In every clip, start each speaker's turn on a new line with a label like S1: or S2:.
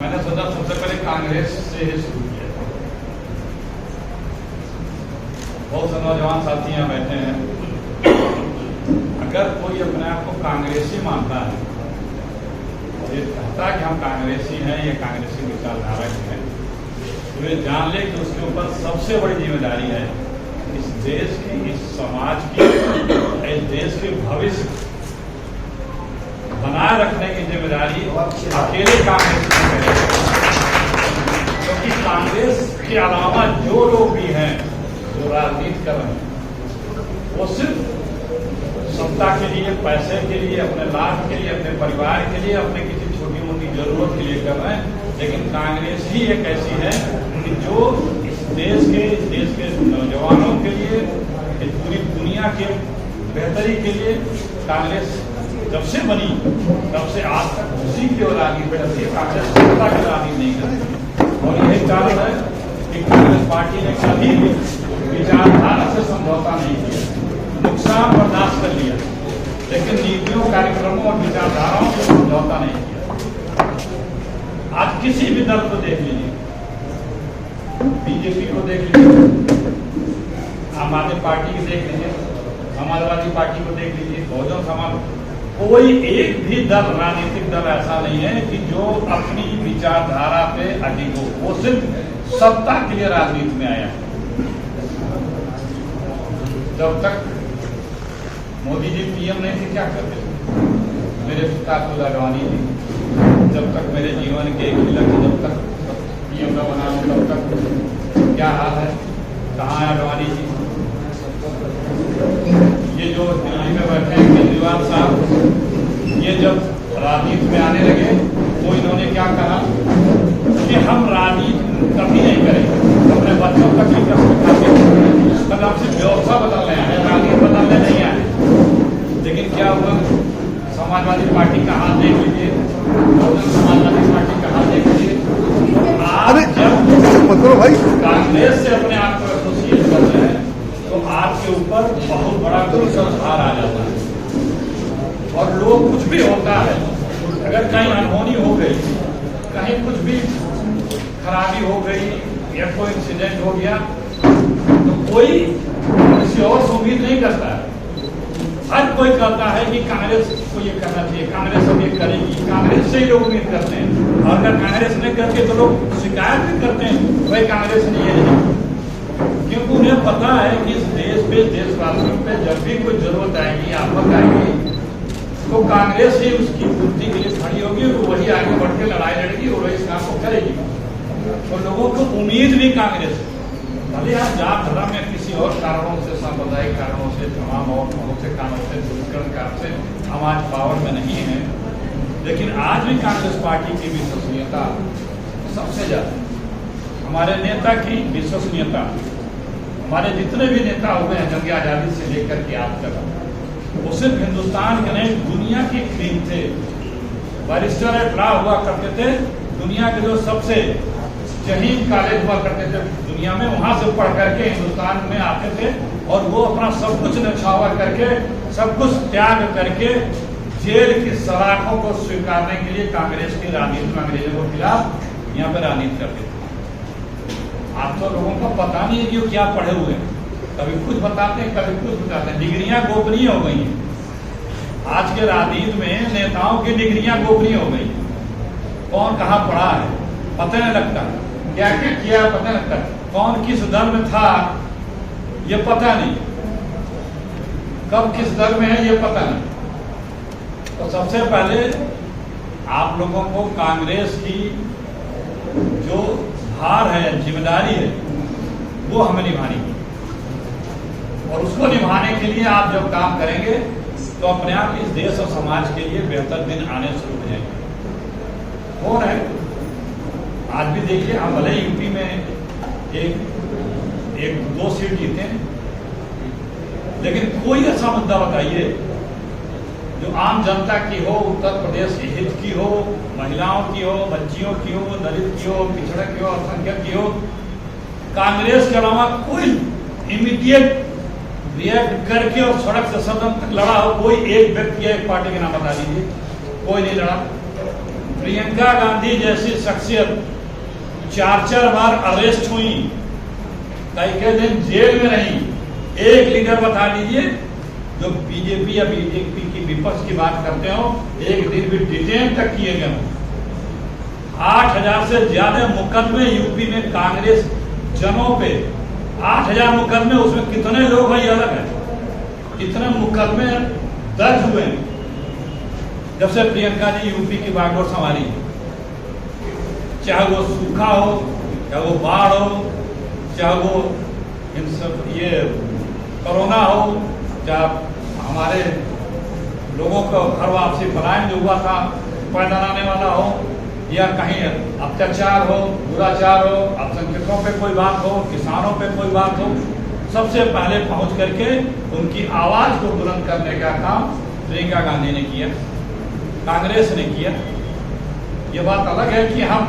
S1: मैंने सोचा सबसे पहले कांग्रेस से ही शुरू किया। बहुत से नौजवान साथी यहाँ बैठे हैं। अगर कोई अपने आप को कांग्रेसी मानता है और ये कहता है कि हम कांग्रेसी हैं या कांग्रेसी विचारधारा के हैं, तो ये जान ले कि उसके ऊपर सबसे बड़ी जिम्मेदारी है इस देश की, इस समाज की, इस देश के भविष्य बनाए रखने की जिम्मेदारी अकेले कांग्रेस की है। क्योंकि कांग्रेस के अलावा जो लोग भी हैं जो राजनीति कर रहे हैं वो सिर्फ सत्ता के लिए, पैसे के लिए, अपने लाभ के लिए, अपने परिवार के लिए, अपने किसी छोटी मोटी जरूरत के लिए कर रहे हैं। लेकिन कांग्रेस ही एक ऐसी है कि जो इस देश के नौजवानों के लिए, इस पूरी दुनिया के बेहतरी के लिए कांग्रेस जब से बनी तब से आज तक उसी की ओर राजनीति करती है। कांग्रेस सत्ता की राजनीति नहीं करती और यही कारण है कि कांग्रेस पार्टी ने कभी भी विचारधारा से समझौता नहीं किया, नुकसान बर्दाश्त कर लिया, लेकिन नीतियों, कार्यक्रमों और विचारधाराओं से समझौता नहीं किया। आज किसी भी दल को देख लीजिए, बीजेपी को देख लीजिए, आम आदमी पार्टी को देख लीजिए, समाजवादी पार्टी को देख लीजिए, बहुजन समाज, कोई एक भी दल, राजनीतिक दल ऐसा नहीं है कि जो अपनी विचारधारा पे अडिग हो। वो सिर्फ सत्ता के लिए राजनीति में आया। जब तक मोदी जी पीएम नहीं थे क्या करते थे? मेरे पिता को अडवाणी जी, जब तक मेरे जीवन के एक लक्ष्य, जब तक पीएम न बना तब तक क्या हाल है, कहाँ है अडवाणी जी? ये जो दिल्ली में बैठे हैं केजरीवाल साहब, ये जब राजनीति में आने लगे तो इन्होंने क्या कहा कि हम राजनीति कभी नहीं करेंगे, अपने बच्चों तक ही कर सकते, मतलब सिर्फ व्यवस्था बदलने आए, राजनीति बदलने नहीं आए। लेकिन क्या हुआ? समाजवादी पार्टी का हाथ देख लीजिए, बहुजन समाजवादी पार्टी का हाथ देख लीजिए। आज जब कांग्रेस से अपने आप को एसोसिएट कर रहे हैं तो आपके ऊपर बहुत बड़ा गुस्सा भार आ जाता है। और लोग कुछ भी होता है, अगर कहीं अनहोनी हो गई, कहीं कुछ भी खराबी हो गई या कोई इंसिडेंट हो गया तो कोई किसी और से उम्मीद नहीं करता है। हर कोई कहता है कि कांग्रेस को ये करना चाहिए, कांग्रेस अब ये करेगी, कांग्रेस से ही लोग उम्मीद करते हैं। और अगर कांग्रेस नहीं करके तो लोग शिकायत भी करते हैं, भाई कांग्रेस ने ये नहीं, क्योंकि उन्हें पता है कि इस देश पे, देशवासियों पे जब भी कोई जरूरत आएगी, आफत आएगी, तो कांग्रेस ही उसकी पूर्ति के लिए खड़ी होगी और वही आगे बढ़ के लड़ाई लड़ेगी और वही इस काम को करेगी। तो लोगों को उम्मीद भी कांग्रेस है। भले आप जात धर्म में किसी और कारणों से, सांप्रदायिक कारणों से, तमाम और बहुत से कारणों से, ध्रुवीकरण कारण से हम आज पावर में नहीं है, लेकिन आज भी कांग्रेस पार्टी की विश्वसनीयता सबसे ज्यादा, हमारे नेता की विश्वसनीयता, हमारे जितने भी नेता हुए हैं जंग आजादी से लेकर के आज तक, वो सिर्फ हिंदुस्तान के नहीं दुनिया की क्रीम थे। बैरिस्टर एट लॉ हुआ करते थे, दुनिया के जो सबसे जहीन कॉलेज हुआ करते थे दुनिया में, वहां से पढ़ करके हिंदुस्तान में आते थे और वो अपना सब कुछ न्यौछावर करके, सब कुछ त्याग करके जेल की सलाखों को स्वीकारने के लिए कांग्रेस की राजनीति में, अंग्रेजों के खिलाफ यहाँ पे राजनीति करते थे। आप तो लोगों को पता नहीं है कि वो क्या पढ़े हुए हैं, कभी कुछ बताते हैं, कभी कुछ बताते हैं। डिग्रियां गोपनीय हो गई हैं। आज के राजनीति में नेताओं की डिग्रियां गोपनीय हो गई। कौन कहाँ पढ़ा है पता नहीं लगता, क्या क्या किया पता नहीं लगता, कौन किस दल में था ये पता नहीं, कब किस दल में है ये पता नहीं। तो सबसे पहले आप लोगों को कांग्रेस की जो भार है, जिम्मेदारी है, वो हमें निभानी है। और उसको निभाने के लिए आप जब काम करेंगे तो अपने आप इस देश और समाज के लिए बेहतर दिन आने शुरू हो जाएंगे। कौन है? आज भी देखिए, हम भले यूपी में एक दो सीट जीते, लेकिन कोई ऐसा मुद्दा बताइए जो आम जनता की हो, उत्तर प्रदेश के हित की हो, महिलाओं की हो, बच्चियों की हो, दलित की हो, पिछड़े की हो, अल्पसंख्यक की हो, कांग्रेस के अलावा कोई इमीडिएट रिएक्ट करके और सड़क से सदन तक लड़ा हो, कोई एक व्यक्ति या एक पार्टी के नाम बता दीजिए, कोई नहीं लड़ा। प्रियंका गांधी जैसी शख्सियत 4-4 बार अरेस्ट हुई, कई दिन जेल में रही। एक लीडर बता दीजिए जो बीजेपी या बीजेपी की विपक्ष की बात करते हो, एक दिन भी डिटेन तक किए गए हो। 8,000 से ज्यादा मुकदमे यूपी में कांग्रेस जनों पे, 8,000 मुकदमे, उसमें कितने लोग हैं ये अलग है, कितने मुकदमे दर्ज हुए जब से प्रियंका जी यूपी की बागडोर संभाली। चाहे वो सूखा हो, चाहे वो बाढ़ हो, चाहे वो इन सब ये कोरोना हो, चाहे हमारे लोगों को घर वापसी पलायन जो हुआ था पैदल आने वाला हो, या कहीं अत्याचार हो, दुराचार हो, अल्पसंख्यकों पे कोई बात हो, किसानों पे कोई बात हो, सबसे पहले पहुंच करके उनकी आवाज को बुलंद करने का काम प्रियंका गांधी ने किया, कांग्रेस ने किया। ये बात अलग है कि हम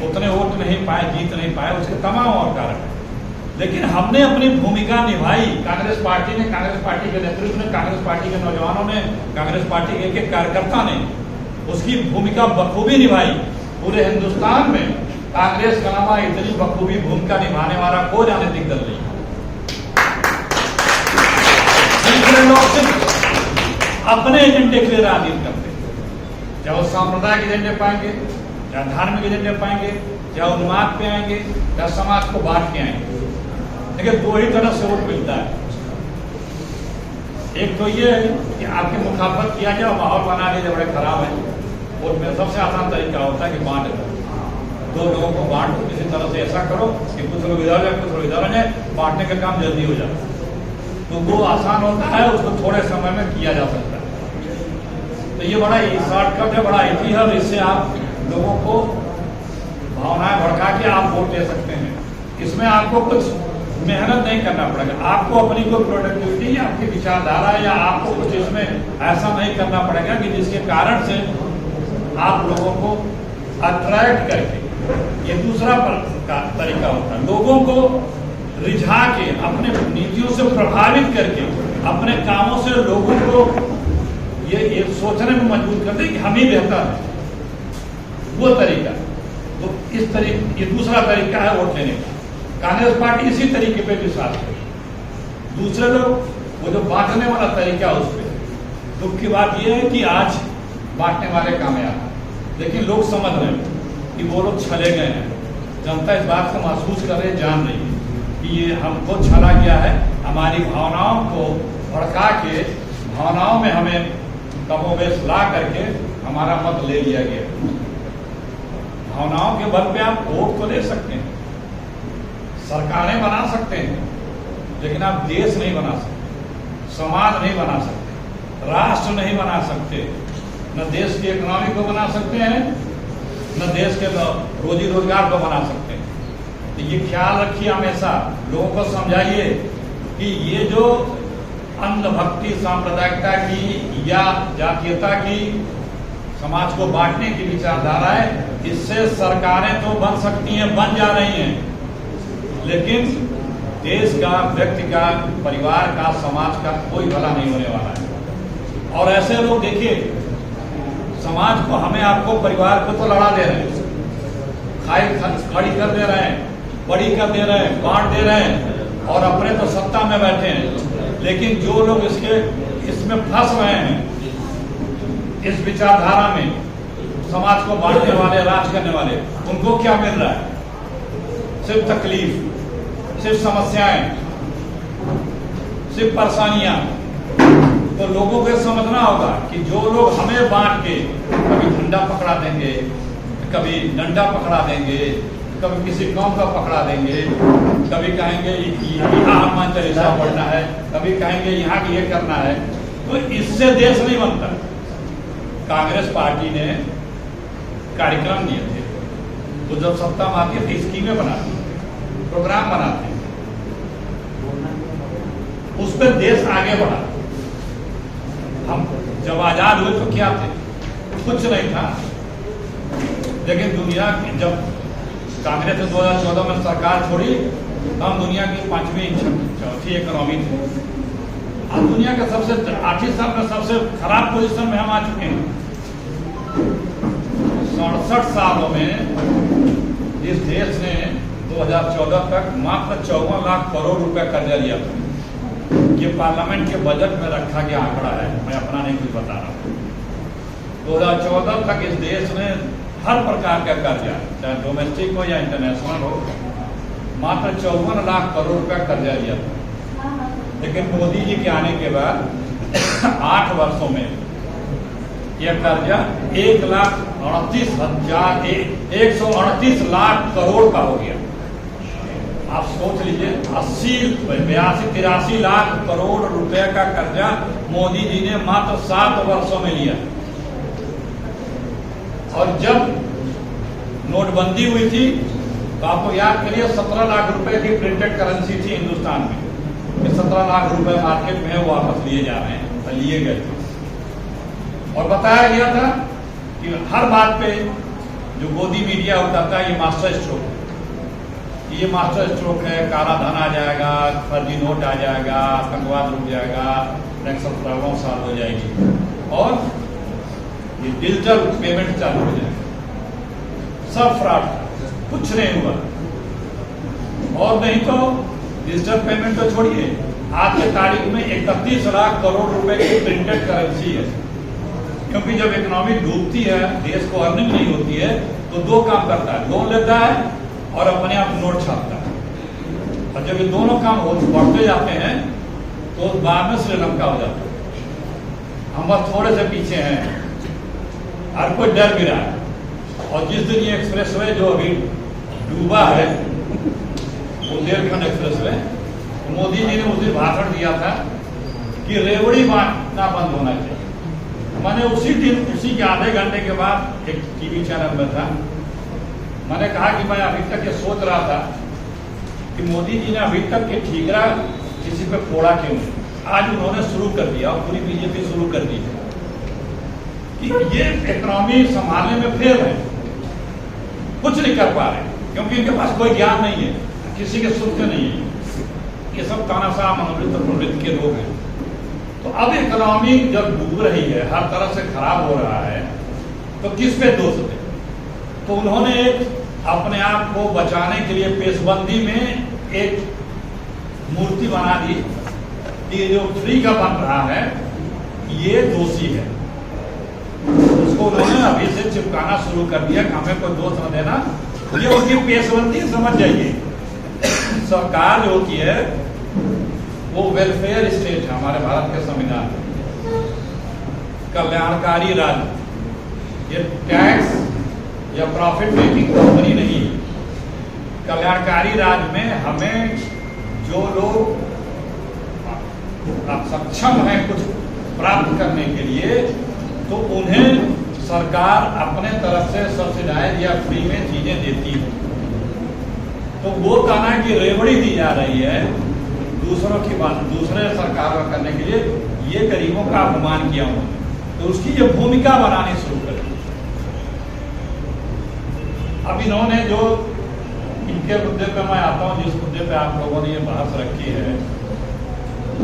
S1: उतने वोट नहीं पाए, जीत नहीं पाए, उसके तमाम और कारण है, लेकिन हमने अपनी भूमिका निभाई। कांग्रेस पार्टी ने, कांग्रेस पार्टी के नेतृत्व ने, कांग्रेस पार्टी के नौजवानों ने, कांग्रेस पार्टी के कार्यकर्ता ने उसकी भूमिका बखूबी निभाई। पूरे हिंदुस्तान में कांग्रेस के अलावा इतनी बखूबी भूमिका निभाने वाला कोई राजनीतिक दल नहीं। लोग सिर्फ अपने एजेंडे के लिए राजनीति करते, चाहे वो सांप्रदायिक एजेंडे पाएंगे, चाहे धार्मिक एजेंडे पाएंगे, चाहे उन्माद पे आएंगे, चाहे समाज को बांट के आएंगे, लेकिन दो ही तरह से वोट मिलता है। एक तो ये है कि आपकी मुखाफत किया जाए, माहौल बना दीजिए, बड़े खराब है। वोट में सबसे आसान तरीका होता है कि बांट दो, दो लोगों को बांट दो, किसी तरह से ऐसा करो कि कुछ लोग इधर जाए, कुछ लोग इधर जाए, बांटने का काम जल्दी हो जाए, तो वो आसान होता है, उसको थोड़े समय में किया जा सकता है। तो ये बड़ा शॉर्टकट है, बड़ा इजी है, और इससे आप लोगों को भावनाएं भड़का के आप वोट ले सकते हैं। इसमें आपको कुछ मेहनत नहीं करना पड़ेगा, आपको अपनी कोई प्रोडक्टिविटी या आपकी विचारधारा या आपको कुछ इसमें ऐसा नहीं करना पड़ेगा कि जिसके कारण से आप लोगों को अट्रैक्ट करके, ये दूसरा तरीका होता है, लोगों को रिझा के, अपने नीतियों से प्रभावित करके, अपने कामों से लोगों को ये सोचने में मजबूर कर दे कि हम ही बेहतर है, वो तरीका। तो इस तरीके, ये दूसरा तरीका है वोट लेने का। कांग्रेस पार्टी इसी तरीके पे विश्वास करे। दूसरे लोग वो जो बांटने वाला तरीका, उस पर दुख की बात यह है कि आज बांटने वाले कामयाब हैं, लेकिन लोग समझ रहे हैं कि वो लोग छले गए हैं। जनता इस बात को महसूस कर रही, जान रही है कि ये हमको छला गया है, हमारी भावनाओं को भड़का के, भावनाओं में हमें कमोबेश ला करके हमारा मत ले लिया गया। भावनाओं के बल पे आप वोट तो ले सकते हैं, सरकारें बना सकते हैं, लेकिन आप देश नहीं बना सकते, समाज नहीं बना सकते, राष्ट्र नहीं बना सकते, न देश की इकोनॉमी को बना सकते हैं, न देश के रोजी रोजगार को बना सकते हैं। तो ये ख्याल रखिए, हमेशा लोगों को समझाइए कि ये जो अंधभक्ति, सांप्रदायिकता की या जातीयता की, समाज को बांटने की विचारधारा है, इससे सरकारें तो बन सकती हैं, बन जा रही हैं, लेकिन देश का, व्यक्ति का, परिवार का, समाज का कोई भला नहीं होने वाला है। और ऐसे लोग देखिए, समाज को, हमें, आपको, परिवार को तो लड़ा दे रहे हैं, खड़ी कर दे रहे हैं, बड़ी कर दे रहे हैं, बांट दे रहे हैं, और अपने तो सत्ता में बैठे हैं। लेकिन जो लोग इसमें फंस रहे हैं, इस विचारधारा में, समाज को बांटने वाले, राज करने वाले, उनको क्या मिल रहा है? सिर्फ तकलीफ, सिर्फ समस्याएं, सिर्फ परेशानियां। तो लोगों को समझना होगा कि जो लोग हमें बांट के कभी झंडा पकड़ा देंगे, कभी डंडा पकड़ा देंगे, कभी किसी कौम का पकड़ा देंगे, कभी कहेंगे यहाँ हनुमान चालीसा पढ़ना है, कभी कहेंगे यहाँ ये करना है, तो इससे देश नहीं बनता। कांग्रेस पार्टी ने कार्यक्रम दिए थे, तो जब सत्ता में आती है तो स्कीमें बनाती, प्रोग्राम बनाते, उस पर देश आगे बढ़ा। हम जब आजाद हुए तो क्या थे? कुछ नहीं था। लेकिन दुनिया की, जब कांग्रेस ने 2014 में सरकार छोड़ी, हम दुनिया की 5वीं चौथी इकोनॉमी थी। अब दुनिया के सबसे 8 साल में सबसे खराब पोजीशन में हम आ चुके हैं। 67 सालों में इस देश ने 2014 तक मात्र 54 लाख करोड़ रुपए कर्जा लिया था। ये पार्लियामेंट के बजट में रखा गया आंकड़ा है, मैं अपना नहीं कुछ बता रहा हूँ। 2014 तक इस देश ने हर प्रकार का कर्जा, चाहे डोमेस्टिक हो या इंटरनेशनल हो, मात्र 54 लाख करोड़ रुपया कर्जा लिया था। लेकिन मोदी जी के आने के बाद 8 वर्षों में यह कर्जा 1,38,138 लाख करोड़ का हो गया। आप सोच लीजिए, 83 लाख करोड़ रुपए का कर्जा मोदी जी ने मात्र 7 वर्षों में लिया। और जब नोटबंदी हुई थी तो आपको याद करिए 17 लाख रुपए की प्रिंटेड करेंसी थी हिंदुस्तान में, कि 17 लाख रुपए मार्केट में वापस लिए जा रहे हैं, तो लिए गए थे। और बताया गया था कि हर बात पे जो गोदी मीडिया होता था, ये मास्टर स्ट्रोक है, ये मास्टर स्ट्रोक है, काला धन आ जाएगा, फर्जी नोट आ जाएगा, आतंकवाद रुक जाएगा, नक्सल प्रॉब्लम सॉल्व हो जाएगी और ये डिजिटल पेमेंट चालू हो जाएगा। सब फ्रॉड, कुछ नहीं हुआ। और नहीं तो डिजिटल पेमेंट तो छोड़िए, आज के तारीख में 31 लाख करोड़ रुपए की प्रिंटेड करेंसी है। क्योंकि जब इकोनॉमी डूबती है, देश को अर्निंग नहीं होती है, तो दो काम करता है, लोन लेता है और अपने आप नोट छापता है। और जब ये दोनों काम बढ़ते जाते हैं तो बाद में श्रीलंका हो जाता है। हम बस थोड़े से पीछे हैं, हर कोई डर भी रहा है। और जिस दिन ये एक्सप्रेस वे जो अभी डूबा है, बुंदेलखंड एक्सप्रेस वे, मोदी जी ने उस दिन भाषण दिया था कि रेवड़ी बांटना बंद होना चाहिए। मैंने उसी दिन, उसी के आधे घंटे के बाद एक टीवी चैनल में था, मैंने कहा कि मैं अभी तक ये सोच रहा था कि मोदी जी ने अभी तक ये ठीकरा किसी पे फोड़ा क्यों नहीं। आज उन्होंने शुरू कर दिया और पूरी बीजेपी शुरू कर दी है कि ये इकोनॉमी संभालने में फेल है, कुछ नहीं कर पा रहे, क्योंकि इनके पास कोई ज्ञान नहीं है, किसी के सुनते नहीं है। ये सब तानाशाह मनोवृत्त प्रवृत्ति के लोग हैं। तो अब इकोनॉमी जब डूब रही है, हर तरह से खराब हो रहा है, तो किस पे दोष दे? तो उन्होंने एक अपने आप को बचाने के लिए पेशबंदी में एक मूर्ति बना दी कि जो फ्री का बन रहा है ये दोषी है। उसको उन्होंने अभी से चिपकाना शुरू कर दिया कि हमें कोई दोष न देना, ये उनकी पेशबंदी समझ जाइए। सरकार जो होती है वो वेलफेयर स्टेट है, हमारे भारत के संविधान में कल्याणकारी राज्य। ये टैक्स या प्रॉफिट मेकिंग कंपनी नहीं। कल्याणकारी राज्य में हमें जो लोग सक्षम हैं कुछ प्राप्त करने के लिए, तो उन्हें सरकार अपने तरफ से सब्सिडाइज या फ्री में चीजें देती है। तो वो कहना है कि रेवड़ी दी जा रही है दूसरों की बात, दूसरे सरकार का करने के लिए, ये गरीबों का अपमान किया उन्होंने, तो उसकी ये भूमिका बनानी शुरू कर दी। अब इन्होंने जो इनके मुद्दे पे मैं आता हूं, जिस मुद्दे पे आप लोगों ने ये बहस रखी है,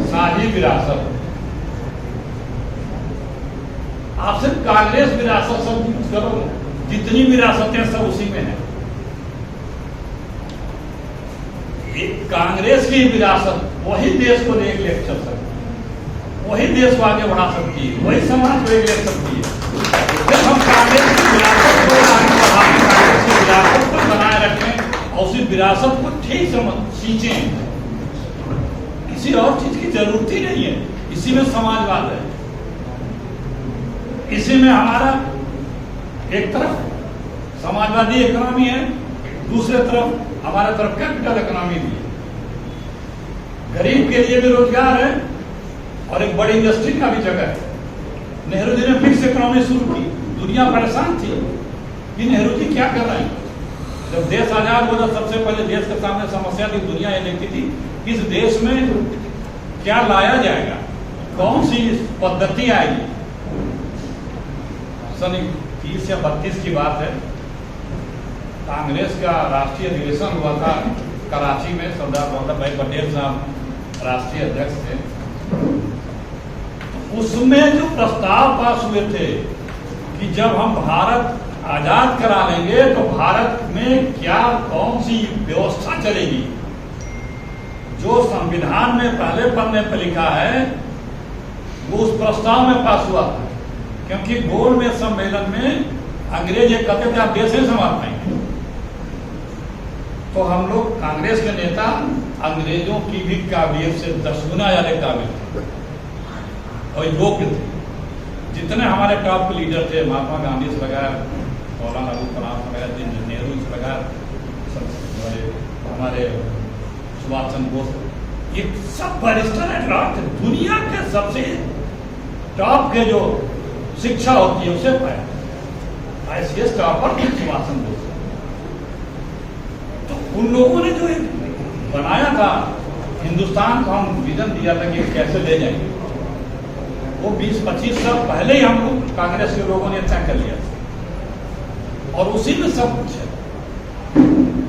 S1: शाही विरासत। आप सिर्फ कांग्रेस विरासत सब यूज करो, जितनी विरासतें सब उसी में है। कांग्रेस की विरासत वही देश को एक ले चल सकती है, वही देश को आगे बढ़ा सकती है, वही समाज को एक ले सकती है। जब हम कांग्रेस की विरासत को आगे बढ़ाने, कांग्रेस की विरासत को बनाए रखें और उसी विरासत को ठीक से सींचें, किसी और चीज की जरूरत ही नहीं है। इसी में समाजवाद है, इसी में हमारा एक तरफ समाजवादी इकोनॉमी है, दूसरे तरफ हमारे तरफ कैपिटल इकोनॉमी भी है। गरीब के लिए भी रोजगार है और एक बड़ी इंडस्ट्री का भी जगह है। नेहरू जी ने फिक्स इकोनॉमी शुरू की, दुनिया परेशान थी कि नेहरू जी क्या कर रहे हैं। जब देश आजाद हुआ, सबसे पहले देश के सामने समस्या थी, दुनिया ये देखती थी इस देश में क्या लाया जाएगा, कौन सी पद्धति आएगी। सन 30 या 32 की बात है, कांग्रेस का राष्ट्रीय अधिवेशन हुआ था कराची में, सरदार वल्लभ भाई पटेल साहब राष्ट्रीय अध्यक्ष थे। उसमें जो प्रस्ताव पास हुए थे कि जब हम भारत आजाद करा लेंगे तो भारत में क्या कौन सी व्यवस्था चलेगी? जो संविधान में पहले पन्ने पर लिखा है वो उस प्रस्ताव में पास हुआ था, क्योंकि गोल में सम्मेलन में अंग्रेज ये कहते थे आप देश ही संभाल पाएंगे। तो हम लोग कांग्रेस के नेता अंग्रेजों की भी काबिलियत से 10 गुना ज्यादा काबिल थे और योग्य थे। जितने हमारे टॉप के लीडर थे, महात्मा गांधी से लगा, मौलाना अबुल कलाम से लगा, जवाहरलाल नेहरू से लगा, हमारे सुभाष चंद्र बोस, ये सब बैरिस्टर एट लॉ थे। दुनिया के सबसे टॉप के जो शिक्षा होती है उसे पाया ICS टॉपर सुभाष चंद्र बोस। तो उन लोगों ने जो बनाया था हिंदुस्तान को, हम विजन दिया था कि कैसे ले जाएंगे, वो 20-25 साल पहले ही हम लोग कांग्रेस के लोगों ने तय कर लिया और उसी में सब कुछ है।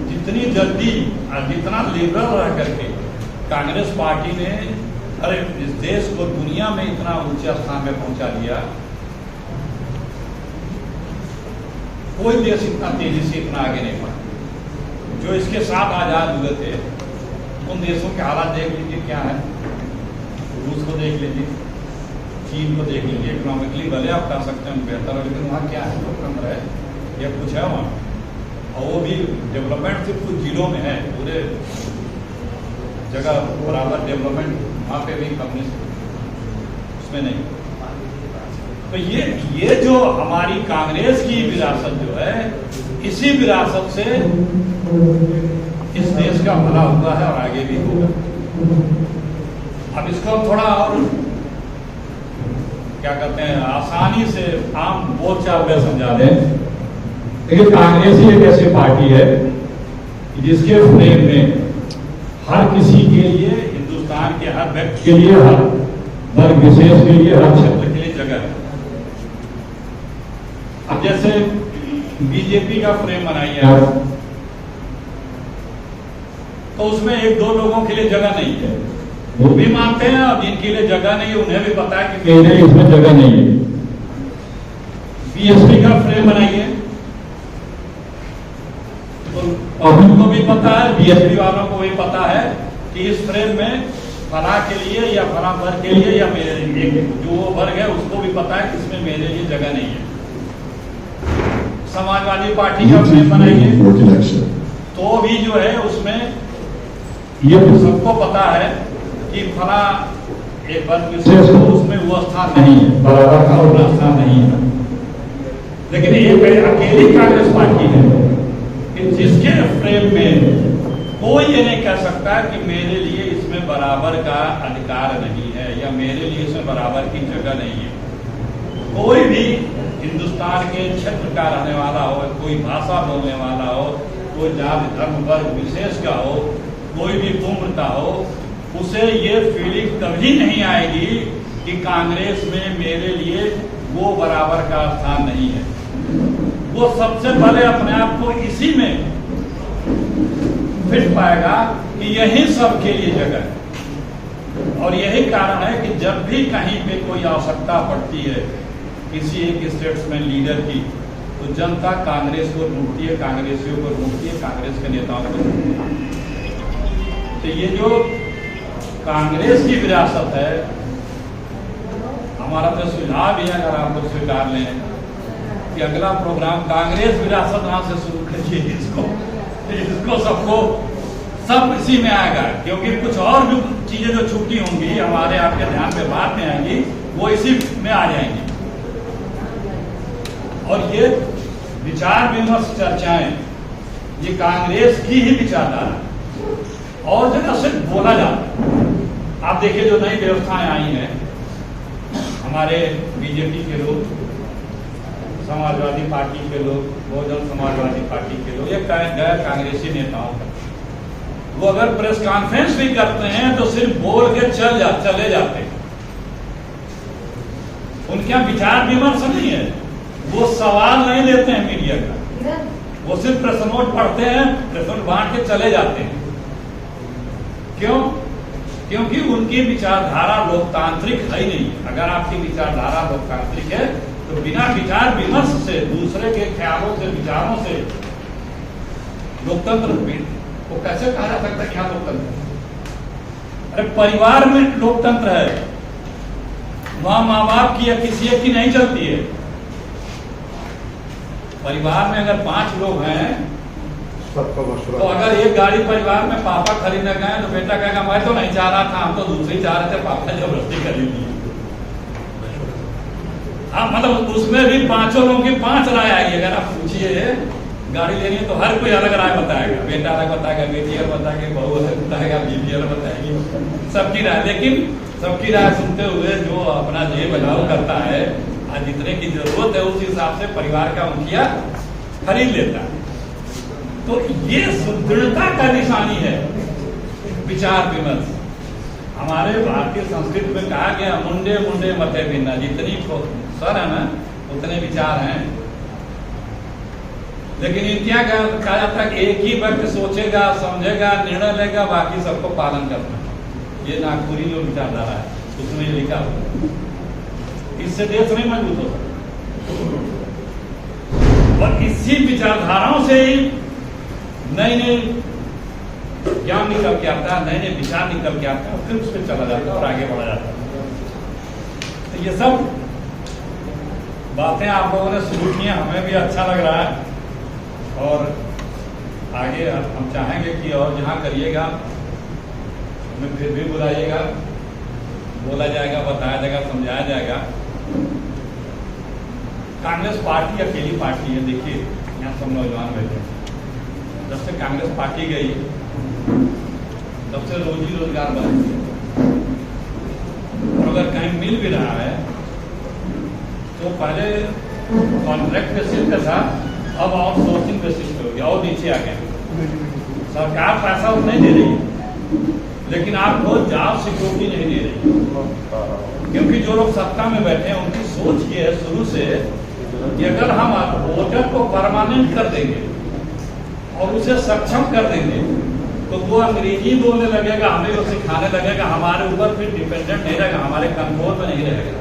S1: जितनी जल्दी और जितना लिबरल रह करके कांग्रेस पार्टी ने अरे इस देश को दुनिया में इतना ऊंचे स्थान में पहुंचा दिया, कोई देश इतना तेजी से इतना आगे नहीं बढ़ा। जो इसके साथ आजाद हुए थे उन देशों के हालात देख लीजिए क्या है, रूस को देख लीजिए, चीन को देख लीजिए। इकोनॉमिकली भले आप कह सकते हैं बेहतर है, लेकिन वहाँ क्या है, लोकतंत्र है या कुछ है वहाँ, और वो भी डेवलपमेंट सिर्फ कुछ जिलों में है, पूरे जगह बराबर डेवलपमेंट वहाँ पे भी कम्युनिस्ट उसमें नहीं। तो ये जो हमारी कांग्रेस की विरासत जो है, इसी विरासत से इस देश का भला हुआ है और आगे भी होगा। अब इसको थोड़ा और क्या कहते हैं आसानी से आम बोलचाल में समझा दें। देखिए कांग्रेस ही एक ऐसी पार्टी है जिसके फ्रेम में हर किसी के लिए, हिंदुस्तान के हर व्यक्ति के लिए, हर वर्ग विशेष के लिए, हर क्षेत्र के लिए जगह है। अब जैसे बीजेपी का फ्रेम बनाइए आप, तो उसमें 1-2 लोगों के लिए जगह नहीं है, वो भी मानते हैं, और जिनके लिए जगह नहीं है उन्हें भी पता है कि मेरे इसमें जगह नहीं है। बीएसपी का फ्रेम बनाइए तो पब्लिक को भी पता है, बीएसपी वालों को भी पता है कि इस फ्रेम में फला के लिए या फला वर्ग के लिए या मेरे लिए, जो वो वर्ग है उसको भी पता है कि इसमें मेरे लिए जगह नहीं है। समाजवादी पार्टी का फ्रेम बनाइए तो भी जो है उसमें ये सबको पता है कि फला एक वर्ग विशेष को उसमें वो स्थान नहीं है, बराबर का वो स्थान नहीं है। लेकिन ये अकेली कांग्रेस पार्टी है कि जिसके फ्रेम में कोई ये नहीं कह सकता कि मेरे लिए इसमें बराबर का अधिकार नहीं है या मेरे लिए इसमें बराबर की जगह नहीं है। कोई भी हिंदुस्तान के क्षेत्र का रहने वाला हो, कोई भाषा बोलने वाला हो, कोई जाति धर्म वर्ग विशेष का हो, कोई भी उम्र का हो, उसे ये फीलिंग कभी नहीं आएगी कि कांग्रेस में मेरे लिए वो बराबर का स्थान नहीं है। वो सबसे पहले अपने आप को इसी में फिट पाएगा कि यही सबके लिए जगह है। और यही कारण है कि जब भी कहीं पे कोई आवश्यकता पड़ती है किसी एक स्टेट्समैन लीडर की, तो जनता कांग्रेस को ढूंढती है, कांग्रेसियों को ढूंढती है, कांग्रेस के नेताओं को ढूंढती है। तो ये जो कांग्रेस की विरासत है, हमारा तो सुझाव भी है, अगर आप लोग स्वीकार लें कि अगला प्रोग्राम कांग्रेस विरासत वहां से शुरू करिए, इसको सबको सब इसी में आएगा, क्योंकि कुछ और भी चीजें जो छूटी होंगी हमारे आपके ध्यान में बाद में आएंगी, वो इसी में आ जाएंगी। और ये विचार विमर्श चर्चाएं ये कांग्रेस की ही विचारधारा और जगह से बोला जाता है। आप देखिए जो नई व्यवस्थाएं आई हैं, हमारे बीजेपी के लोग, समाजवादी पार्टी के लोग, बहुजन समाजवादी पार्टी के लोग, ये गैर कांग्रेसी नेताओं का, वो अगर प्रेस कॉन्फ्रेंस भी करते हैं तो सिर्फ बोल के चले जाते हैं। उनके विचार विमर्श नहीं है, वो सवाल नहीं लेते हैं मीडिया का, वो सिर्फ प्रेस नोट पढ़ते हैं, प्रेस नोट बांट के चले जाते हैं। क्यों? क्योंकि उनकी विचारधारा लोकतांत्रिक है ही नहीं। अगर आपकी विचारधारा लोकतांत्रिक है तो तो बिना विचार विमर्श से, दूसरे के ख्यालों से, विचारों से लोकतंत्र को कैसे कहा जा सकता है क्या लोकतंत्र? अरे परिवार में लोकतंत्र है, वहां माँ बाप की या किसी एक की नहीं चलती है। परिवार में अगर 5 लोग हैं तो अगर एक गाड़ी परिवार में पापा खरीदने गए तो बेटा कहेगा मैं तो नहीं चाह रहा था, हम तो दूसरी चाह रहे थे, पापा जबरदस्ती खरीद ली। हाँ, मतलब उसमें भी 5 लोगों की 5 राय आएगी। अगर आप पूछिए गाड़ी लेनी है तो हर कोई अलग राय बताएगा, बेटा अलग बताएगा, बेटी अलग बताएगी, बहू अलग बताएगा, बीवी अलग बताएगी, सबकी राय। लेकिन सबकी राय सुनते हुए जो अपना जेब बचाव करता है, आज जितने की जरूरत है उस हिसाब से परिवार का मुखिया खरीद लेता है। तो ये सुदृढ़ता का निशानी है विचार विमर्श। हमारे भारतीय संस्कृति में कहा गया मुंडे मुंडे मते भिन्ना, जितनी सर है ना उतने विचार हैं। लेकिन क्या कहा जाता है कि एक ही व्यक्ति सोचेगा, समझेगा, निर्णय लेगा, बाकी सबको पालन करना। ये नागपुरी जो विचारधारा है उसमें लिखा हुआ, इससे देश नहीं मजबूत हो सकता। और इसी विचारधाराओं से ही नई नई ज्ञान निकल के आता है, नए नए विचार निकल के आता है, फिर उस पर चला जाता है और आगे बढ़ा जाता है। तो ये सब बातें आप लोगों ने शुरू की, हमें भी अच्छा लग रहा है। और आगे हम चाहेंगे कि और जहाँ करिएगा हमें फिर भी बुलाइएगा, बोला जाएगा, बताया जाएगा, समझाया जाएगा। कांग्रेस पार्टी अकेली पार्टी है। देखिए यहाँ सब नौजवान बैठे, जब से कांग्रेस पार्टी गई तब से रोजी रोजगार बंद है। और अगर कहीं मिल भी रहा है तो पहले कॉन्ट्रैक्ट बेसिस पे था, अब आउटसोर्सिंग बेसिस पे हो गया और नीचे आ गया। सरकार पैसा नहीं दे रही है, लेकिन आपको जॉब सिक्योरिटी नहीं दे रही। क्योंकि जो लोग सत्ता में बैठे हैं उनकी सोच ये है शुरू से कि अगर हम वोटर को परमानेंट कर देंगे और उसे सक्षम कर देंगे तो वो अंग्रेजी बोलने लगेगा, हमें वो सिखाने लगेगा, हमारे ऊपर फिर डिपेंडेंट नहीं रहेगा, हमारे कंट्रोल में नहीं रहेगा।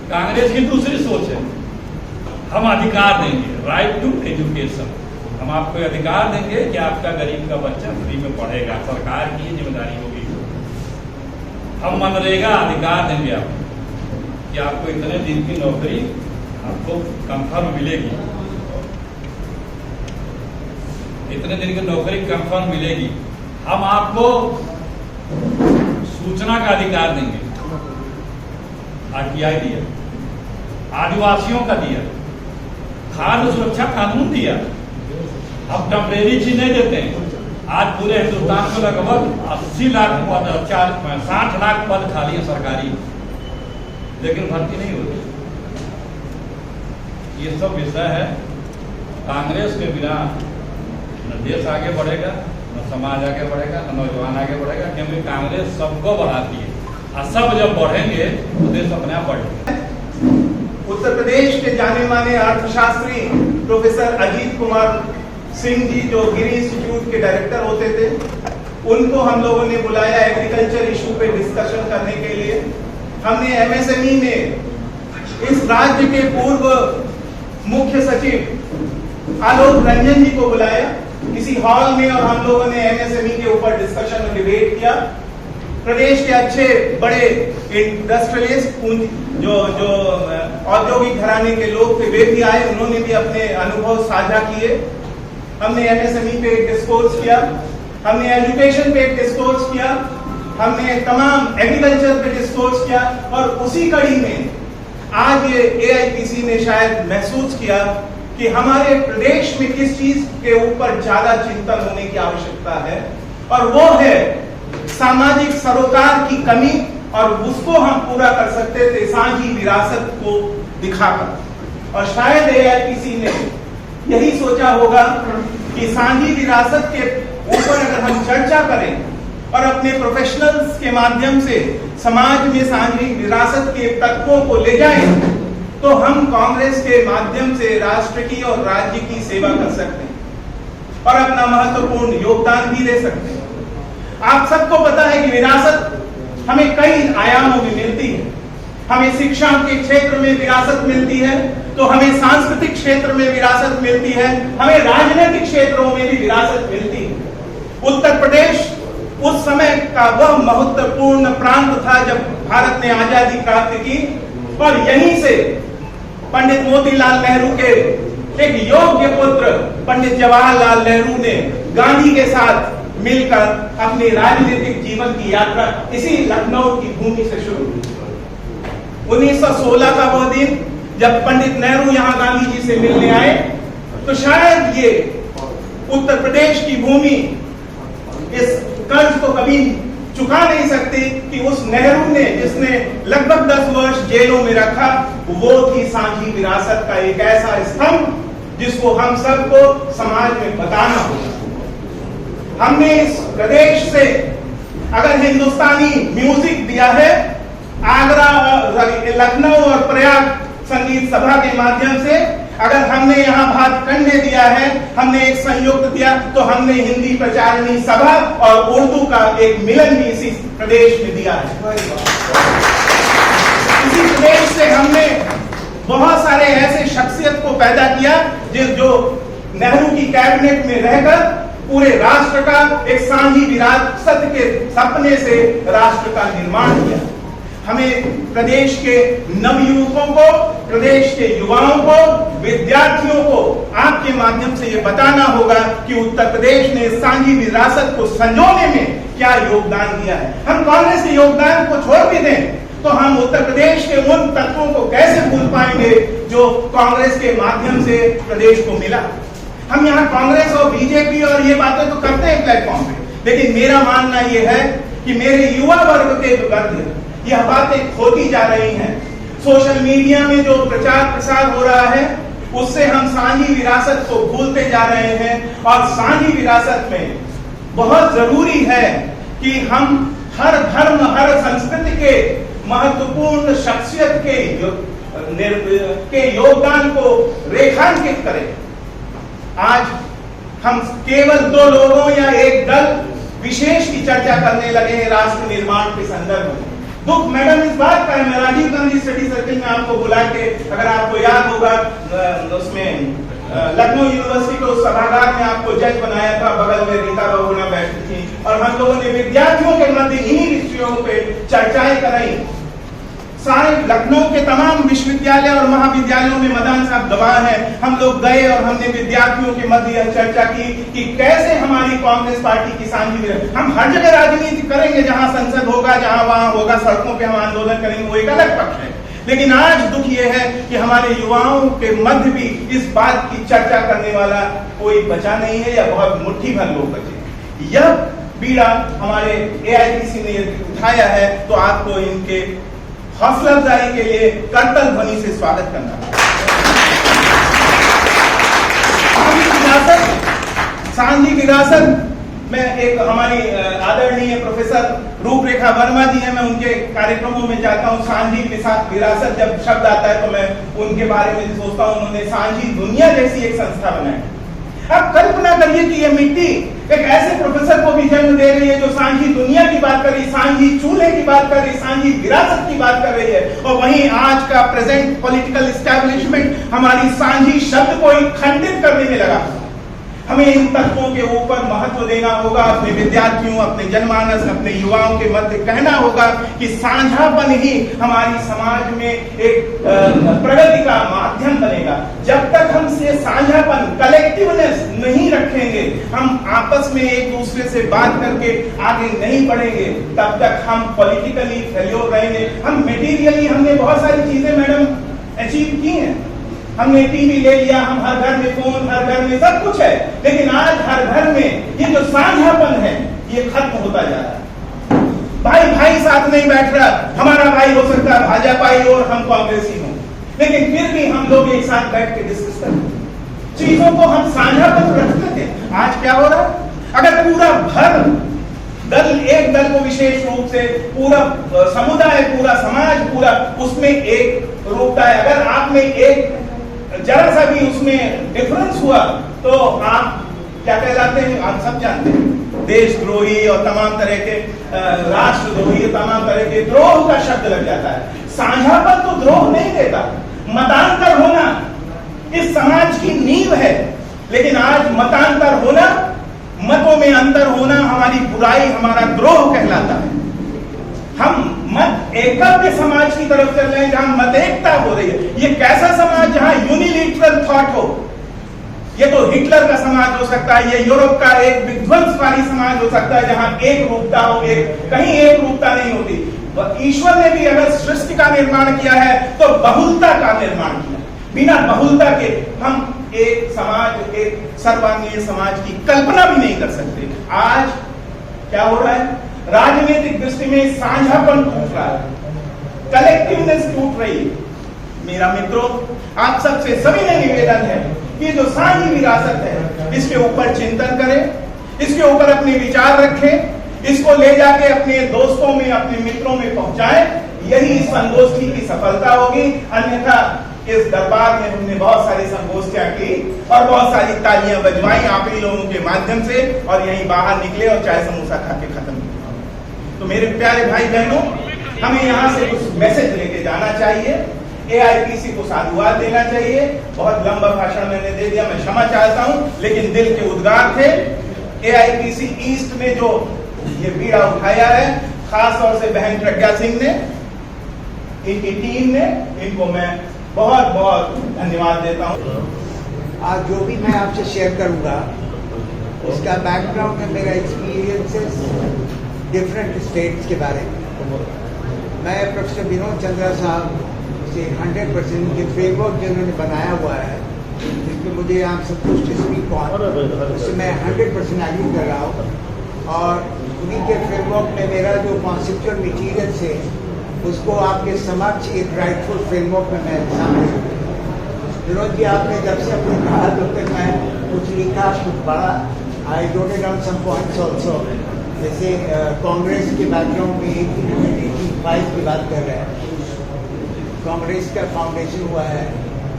S1: कांग्रेस की दूसरी सोच है, हम अधिकार देंगे, राइट टू एजुकेशन। हम आपको अधिकार देंगे कि आपका गरीब का बच्चा फ्री में पढ़ेगा, सरकार की जिम्मेदारी होगी। हम मनरेगा अधिकार देंगे आपको कि आपको इतने दिन की नौकरी आपको कंफर्म मिलेगी, इतने दिन की नौकरी कंफर्म मिलेगी। हम आपको सूचना का अधिकार देंगे, आरटीआई दिया, आदिवासियों का दिया, खाद्य सुरक्षा कानून दिया। अब टेम्परेरी चीज नहीं देते हैं। आज पूरे हिंदुस्तान में लगभग 80 लाख पद, 60 लाख पद खाली है सरकारी, लेकिन भर्ती नहीं होती। ये सब विषय है। कांग्रेस के बिना न देश आगे बढ़ेगा, न समाज आगे बढ़ेगा, न नौजवान आगे बढ़ेगा, क्योंकि कांग्रेस सबको बढ़ाती है और सब जब बढ़ेंगे तो देश अपने आप बढ़ेगा।
S2: उत्तर प्रदेश के जाने माने अर्थशास्त्री प्रोफेसर अजीत कुमार सिंह जी, जो गिरी इंस्टीट्यूट के डायरेक्टर होते थे, उनको हम लोगों ने बुलाया एग्रीकल्चर इशू पे डिस्कशन करने के लिए। हमने एमएसएमई में इस राज्य के पूर्व मुख्य सचिव आलोक रंजन जी को बुलाया किसी हॉल में, और हम लोगों ने एमएसएमई के ऊपर डिस्कशन में डिबेट किया। प्रदेश के अच्छे बड़े इंडस्ट्रियलिस्ट, जो औद्योगिक घराने के लोग थे, वे भी आए, उन्होंने भी अपने अनुभव साझा किए। हमने एमएसएमई पे एक डिस्कोर्स किया, हमने एजुकेशन पे एक डिस्कोर्स किया, हमने तमाम एग्रीकल्चर पे डिस्कोर्स किया। और उसी कड़ी में आज ये एआईपीसी ने शायद महसूस किया कि हमारे प्रदेश में किस चीज के ऊपर ज्यादा चिंतन होने की आवश्यकता है, और वो है सामाजिक सरोकार की कमी, और उसको हम पूरा कर सकते थे साझी विरासत को दिखाकर। और शायद एआईपीसी ने यही सोचा होगा कि साझी विरासत के ऊपर अगर हम चर्चा करें और अपने प्रोफेशनल्स के माध्यम से समाज में साझी विरासत के तत्वों को ले जाएं, तो हम कांग्रेस के माध्यम से राष्ट्र की और राज्य की सेवा कर सकते हैं और अपना महत्वपूर्ण योगदान भी दे सकते हैं। आप सबको पता है कि विरासत हमें कई आयामों में मिलती है। हमें शिक्षा के क्षेत्र में विरासत मिलती है, तो हमें सांस्कृतिक क्षेत्र में विरासत मिलती है, हमें राजनीतिक क्षेत्रों में भी विरासत मिलती है। उत्तर प्रदेश उस समय का वह महत्वपूर्ण प्रांत था जब भारत ने आजादी प्राप्त की, और यहीं से पंडित मोतीलाल नेहरू के एक योग्य पुत्र पंडित जवाहरलाल नेहरू ने गांधी के साथ मिलकर अपनी राजनीतिक जीवन की यात्रा इसी लखनऊ की भूमि से शुरू की। 1916 का वह दिन जब पंडित नेहरू यहां गांधी जी से मिलने आए, तो शायद ये उत्तर प्रदेश की भूमि इस कर्ज को कभी चुका नहीं सकती कि उस नेहरू ने, जिसने लगभग 10 वर्ष जेलों में रखा, वो थी सांझी विरासत का एक ऐसा स्तंभ जिसको हम सबको समाज में बताना होगा। हमने इस प्रदेश से अगर हिंदुस्तानी म्यूजिक दिया है, आगरा और लखनऊ और प्रयाग संगीत सभा के माध्यम से, अगर हमने यहाँ भातखंडे दिया है, हमने एक संयुक्त दिया, तो हमने हिंदी प्रचारणी सभा और उर्दू का एक मिलन भी इसी प्रदेश में दिया है। इसी प्रदेश से हमने बहुत सारे ऐसे शख्सियत को पैदा किया जो नेहरू की कैबिनेट में रहकर पूरे राष्ट्र का एक सांझी विरासत के सपने से राष्ट्र का निर्माण किया। हमें प्रदेश के नवयुवकों को, प्रदेश के युवाओं को, विद्यार्थियों को आपके माध्यम से ये बताना होगा कि उत्तर प्रदेश ने सांझी विरासत को संजोने में क्या योगदान दिया है। हम कांग्रेस के योगदान को छोड़ भी दें तो हम उत्तर प्रदेश के उन तत्वों को कैसे भूल पाएंगे जो कांग्रेस के माध्यम से प्रदेश को मिला। हम यहाँ कांग्रेस और बीजेपी और ये बातें तो करते हैं प्लेटफॉर्म पे, लेकिन मेरा मानना यह है कि मेरे युवा वर्ग के गर्द यह बातें खोती जा रही हैं। सोशल मीडिया में जो प्रचार प्रसार हो रहा है, उससे हम सांझी विरासत को भूलते जा रहे हैं, और सांझी विरासत में बहुत जरूरी है कि हम हर धर्म, हर संस्कृति के महत्वपूर्ण शख्सियत के योगदान को रेखांकित करें। आज हम केवल 2 लोगों या एक दल विशेष की चर्चा करने लगे हैं राष्ट्र निर्माण के संदर्भ में। दुख मैडम इस बात का है, मैं राजीव गांधी स्टडी सर्किल में आपको बुला के, अगर आपको याद होगा, उसमें लखनऊ यूनिवर्सिटी के उस सभागार में आपको जज बनाया था, बगल में रीता बहुगुणा बैठी थी, और हम लोगों ने विद्यार्थियों के मध्य इन्हीं विषयों पे चर्चाएं कराई। सारे लखनऊ के तमाम विश्वविद्यालय और महाविद्यालयों में मदान साहब गवाह हैं, हम लोग गए और हमने विद्यार्थियों के मध्य यह चर्चा की कि कैसे हमारी कांग्रेस पार्टी की सांझी, हम हर जगह राजनीति करेंगे, जहां संसद होगा, जहां वहां होगा, सड़कों पे हम आंदोलन करेंगे, वो एक अलग पक्ष है। लेकिन आज दुख यह है कि हमारे युवाओं के मध्य भी इस बात की चर्चा करने वाला कोई बचा नहीं है, या बहुत मुट्ठी भर लोग बचे। यह बीड़ा हमारे एआईटीसी ने उठाया है, तो आपको इनके हौसला अफजाई के लिए करतल ध्वनि से स्वागत करना। सांझी विरासत में एक हमारी आदरणीय प्रोफेसर रूपरेखा वर्मा जी हैं, मैं उनके कार्यक्रमों में जाता हूं। सांझी विरासत जब शब्द आता है तो मैं उनके बारे में सोचता हूं। उन्होंने सांझी दुनिया जैसी एक संस्था बनाई। अब कल्पना करिए कि यह मिट्टी एक ऐसे प्रोफेसर को भी जन्म दे रही है जो सांझी दुनिया की बात कर रही, सांझी चूल्हे की बात कर रही, सांझी विरासत की बात कर रही है, और वहीं आज का प्रेजेंट पॉलिटिकल एस्टैब्लिशमेंट हमारी सांझी शब्द को खंडित करने में लगा। हमें इन तत्वों के ऊपर महत्व देना होगा, अपने विद्यार्थियों, अपने जनमानस, अपने युवाओं के मध्य कहना होगा कि साझापन ही हमारी समाज में एक प्रगति का माध्यम बनेगा। जब तक हम से साझापन, कलेक्टिवनेस नहीं रखेंगे, हम आपस में एक दूसरे से बात करके आगे नहीं बढ़ेंगे, तब तक हम पॉलिटिकली फेल्योर रहेंगे। हम मेटीरियली हमने बहुत सारी चीजें मैडम अचीव की हैं, हमने टीवी ले लिया, हम हर घर में फोन, हर घर में सब कुछ है, लेकिन आज हर घर में ये जो साझापन है ये खत्म होता जा रहा है। भाई भाई साथ नहीं बैठ रहा, हमारा भाई हो सकता है भाजपाई और हम कांग्रेसी हों, लेकिन फिर भी हम लोग एक साथ बैठ के डिस्कस करते, चीजों को हम साझापन रखते थे। आज क्या हो रहा है, अगर पूरा भर दल, एक दल को विशेष रूप से पूरा समुदाय, पूरा समाज, पूरा उसमें एक रूपता है, अगर आप में एक जरा सा भी उसमें डिफरेंस हुआ तो आप क्या कहलाते हैं आप सब जानते हैं, देशद्रोही और तमाम तरह के राष्ट्रद्रोही, तमाम तरह के द्रोह का शब्द लग जाता है। साझापन तो द्रोह नहीं देता। मतांतर होना इस समाज की नींव है, लेकिन आज मतांतर होना, मतों में अंतर होना हमारी बुराई, हमारा द्रोह कहलाता है। हम मत एकता समाज की तरफ चल रहे हैं जहां मत एकता हो रही है। ये कैसा समाज जहां यूनिलिटरल थॉट हो? ये तो हिटलर का समाज हो सकता है, ये यूरोप का एक विध्वंसकारी समाज हो सकता है जहां एक रूपता हो, कहीं एक रूपता नहीं होती। ईश्वर ने भी अगर सृष्टि का निर्माण किया है तो बहुलता का निर्माण किया। बिना बहुलता के हम एक समाज, एक सर्वांगीण समाज की कल्पना भी नहीं कर सकते। आज क्या हो रहा है? राजनीतिक दृष्टि में साझापन टूट रहा है, कलेक्टिवनेस टूट रही है। मेरा मित्रों, आप सबसे सभी ने निवेदन है कि जो साझी विरासत है इसके ऊपर चिंतन करें, इसके ऊपर अपने विचार रखें, इसको ले जाके अपने दोस्तों में, अपने मित्रों में पहुंचाएं। यही इस संगोष्ठी की सफलता होगी। अन्यथा इस दरबार में हमने बहुत सारी संगोष्ठियां की और बहुत सारी तालियां बजवाई आप ही लोगों के माध्यम से, और यहीं बाहर निकले और चाय समोसा खा के खत्म किया। तो मेरे प्यारे भाई बहनों, हमें यहाँ से कुछ मैसेज लेके जाना चाहिए। AIPC को साधुवाद देना चाहिए। बहुत लंबा भाषण मैंने दे दिया, मैं क्षमा चाहता हूं, लेकिन दिल के उद्गार थे। AIPC ईस्ट में जो ये बीड़ा उठाया है, खास तौर से बहन प्रज्ञा सिंह ने, इनकी टीम ने, इनको मैं बहुत बहुत धन्यवाद देता हूं।
S3: आज जो भी मैं आपसे शेयर करूंगा, इसका बैकग्राउंड है मेरा एक्सपीरियंसेस डिफरेंट स्टेट्स के बारे में। मैं प्रोफेसर विनोद चंद्रा साहब से 100% के फ्रेमवर्क जिन्होंने बनाया हुआ है, जिसमें मुझे आप सब कुछ स्पीक ऑन, उससे मैं 100% एग्री कर रहा हूँ। और उन्हीं के फ्रेमवर्क में मेरा जो कॉन्सेप्चुअल मटीरियल है उसको आपके समक्ष एक राइटफुल फ्रेमवर्क में मैं शामिल। विनोद जी, आपने जब से अपने कहा तब तक मैं कुछ लिखा, कुछ पढ़ा। I noted down some points also, जैसे कांग्रेस के बैकग्राउंड में 1885 की बात कर रहे हैं। कांग्रेस का फाउंडेशन हुआ है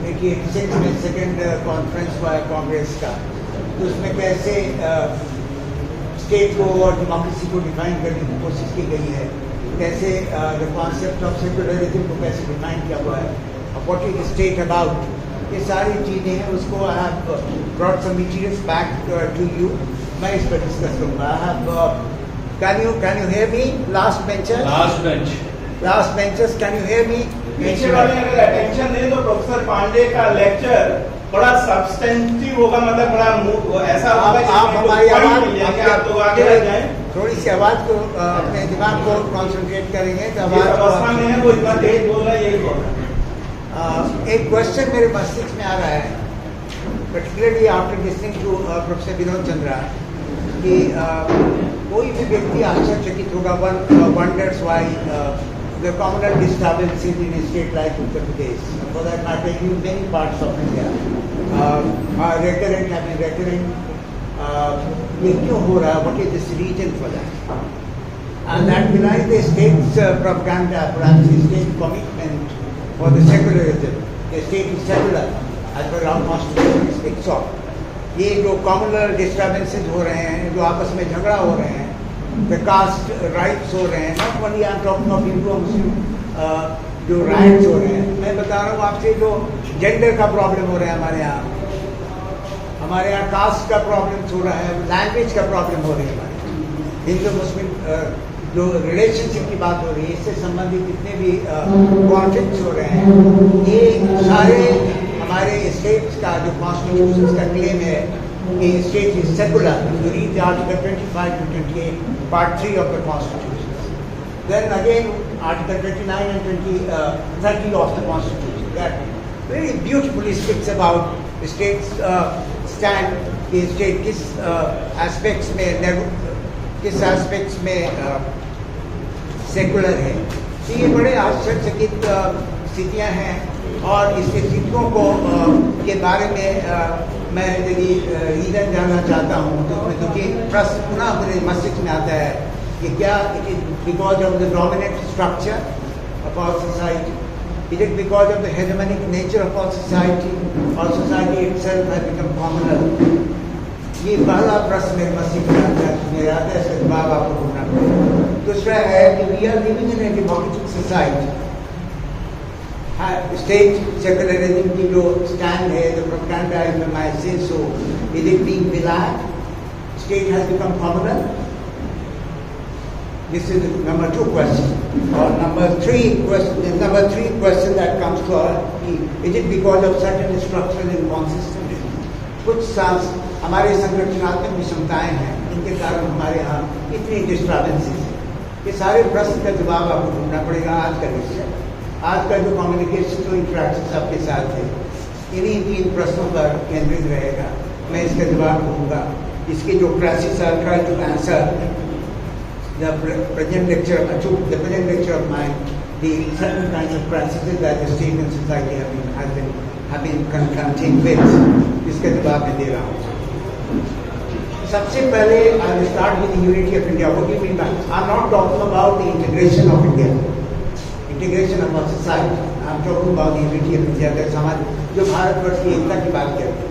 S3: 1886 में, सेकेंड कॉन्फ्रेंस हुआ है कांग्रेस का। तो उसमें कैसे स्टेट को और डेमोक्रेसी को डिफाइन करने की कोशिश की गई है, कैसे द कॉन्सेप्ट ऑफ सेक्युलरिज्म को कैसे डिफाइन किया हुआ है, व्हाट इज स्टेट अबाउट, ये सारी चीज़ें हैं। उसको I have brought some materials back to you. मैं इस पर डिस्कस करूँगा। I have can you hear me? Last benchers, can you hear me?
S2: पीछे वाले अगर अटेंशन दें तो प्रोफेसर पांडे का लेक्चर बड़ा सब्सटेंटिव होगा, मतलब बड़ा ऐसा होगा कि
S3: आप हमारी आवाज,
S2: आप लोग आगे रह जाएं,
S3: थोड़ी सी आवाज को अपने दिमाग को कंसंट्रेट करेंगे तो
S2: आवाज में है, वो इतना तेज बोल रहा है, यही बोल रहा है।
S3: एक क्वेश्चन मेरे मस्तिष्क में आ रहा है, particularly after listening to professor Vinod Chandra, कि कोई भी व्यक्ति आश्चर्यचकित होगा, wonders why the communal disturbances in a state like Uttar Pradesh. For that matter, in many parts of India, are recurrent, have been recurrent. ये क्यों हो रहा है? What is this reason for that? And that belies the state's propaganda, perhaps the state commitment for the secularism. The state is secular, as per our constitution speaks of. ये जो communal disturbances हो रहे हैं, जो आपस में झगड़ा हो रहे हैं, the caste rights हो रहे हैं, not only I'm talking of Hindu और Muslim, जो rights हो रहे हैं, मैं बता रहा हूँ आपसे, जो जेंडर का प्रॉब्लम हो रहा है हमारे यहाँ कास्ट का प्रॉब्लम हो रहा है, लैंग्वेज का प्रॉब्लम हो रही है हमारे हिंदू मुस्लिम, जो रिलेशनशिप की बात हो रही है, इससे संबंधित जितने भी कॉन्फ्लिक्ट्स हो रहे हैं, ये सारे हमारे स्टेट्स का जो कॉन्स्टिट्यूशन का क्लेम है कि state is secular. You read the Article 25 to 28, Part 3 of the Constitution. Then again, Article 29 and 30 of the Constitution. That very beautifully speaks about the state's stand. The state किस aspects में secular है। तो ये बड़े आश्चर्यचकित स्थितियाँ हैं, और इस स्थितियों को के बारे में मैं यदि रीजन जानना चाहता हूँ तो मुझे प्रश्न पुनः मेरे मस्तिष्क में आता है कि क्या it is because of the dominant structure of our society, it is because of the hegemonic nature of our society, और society itself has become communal. ये पहला प्रश्न मेरे मसीह मेरा है, इसका जवाब आपको ढूंढना पड़ेगा। दूसरा है कि we are living in a democratic society. State secularism की जो स्टैंड है, the propaganda, if I might say so, is it being belied? State has become communal. This is number 2 question. Or number three question that comes to our, is it because of certain structural inconsistencies? कुछ हमारे संगठनात्मक विषमताएं हैं, इनके कारण हमारे यहाँ इतनी disturbances हैं। ये सारे प्रश्न का जवाब आपको ढूंढना पड़ेगा। आज का विषय, आज का जो कम्युनिकेशन, जो इंटरेक्शन आपके साथ है, इन्हीं 3 प्रश्नों पर केंद्रित रहेगा। मैं इसका जवाब दूंगा। इसके जो crisis are try to answer the present lecture of mine, the certain kinds of crises that the state and society have been confronting with, इसका जवाब मैं दे रहा हूँ। सबसे पहले I will start with the unity of India. What do you mean by? I'm not talking about the integration of India, integration of our society. I'm talking about the unity of India. that समाज जो भारतवर्ष की एकता की बात करते हैं।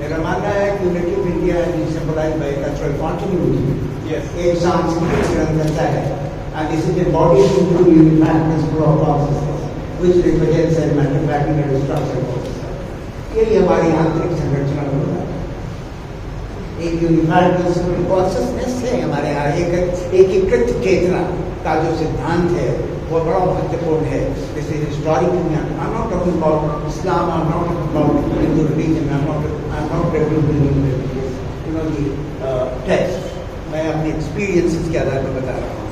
S3: मेरा मानना है कि unity of India is symbolized by cultural continuity.
S2: Yes.
S3: एक सांस्कृतिक निरंतरता है, and this is embodied into the unified principle of consciousness, which represents as matter of fact in a structure of society. यही हमारी आंतरिक संरचना होता है। एक यूनिफाइड प्रिंसिपल कॉन्शियसनेस है हमारे यहाँ, एक एकीकृत चेतना का जो सिद्धांत है वो बड़ा महत्वपूर्ण है। This is historical. I am not talking about Islam, I am not talking about Hindu religion, I am not the text. मैं अपने एक्सपीरियंसेस के आधार पर बता रहा हूँ।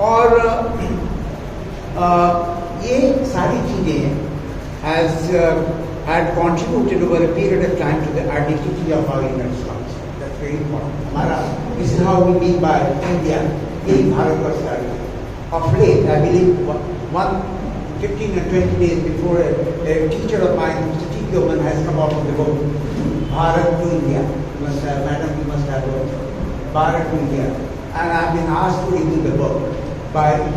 S3: और ये सारी चीज़ें had contributed over a period of time to the identity of our inner structure. That's very important. हमारा, this is how we mean by India. यही भारतवर्ष का है। Of late, I believe 15 or 20 days before, a teacher of mine, Mr. T. Gilman, has come out with the book Bharat to India. You must have, madam, you must have read Bharat to India. And I've been asked to review the book by the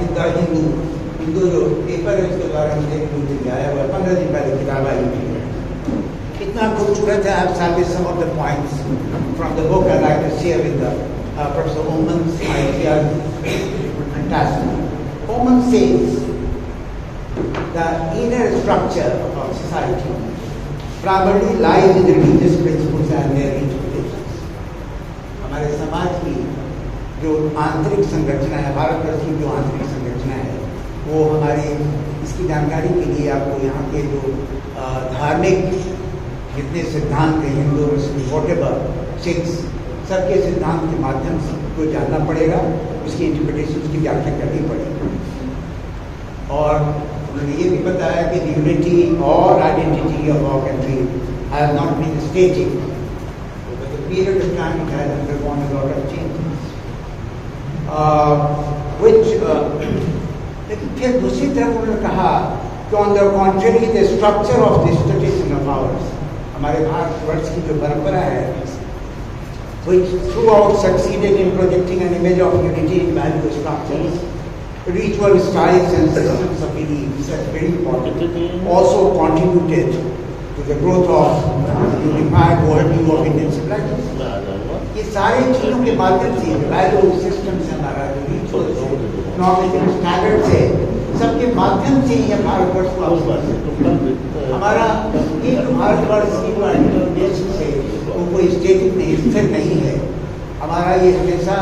S3: Hindu जो paper है उसके द्वारा मुझे दिया है। वह 15 दिन पहले किताब आई हुई है। इतना खूबसूरत है। I've salvaged some of the points from the book I'd like to share with the Professor Oman's ideas. Fantastic. Oman says the inner structure of our society primarily lies in the religious principles and their interpretations. हमारे समाज की जो आंतरिक संरचना है, भारतवर्ष की जो आंतरिक संरचना है, वो हमारे, इसकी जानकारी के लिए आपको यहाँ के जो धार्मिक जितने सिद्धांत हैं, हिंदू, मुस्लिम, वॉटेवर, सिख्स, सबके सिद्धांत के माध्यम से को जानना पड़ेगा, उसकी इंटरप्रिटेशन, उसकी व्याख्या करनी पड़ेगी। और उन्होंने ये भी बताया कि यूनिटी और identity of our country has not been static, over the period of time it has undergone a lot of changes, लेकिन फिर दूसरी तरफ उन्होंने कहा कि on the contrary the structure of this tradition of ours, हमारे भारतवर्ष की जो परंपरा है, which throughout succeeded in projecting an image of unity in value structures, ritual styles and systems of beliefs, that's very important, also contributed to the growth of unified worldview of Indian civilization. ये सारे चीज़ों के माध्यम से, value system से, हमारा जो ritual से, नॉर्मेटिव स्टैंडर्ड से, सबके माध्यम से ये भारतवर्ष को हमारा ये जो भारतवर्ष की जो आइडेंटिफिकेशन से वो कोई स्टेटिक नहीं, स्थिर नहीं है। हमारा ये हमेशा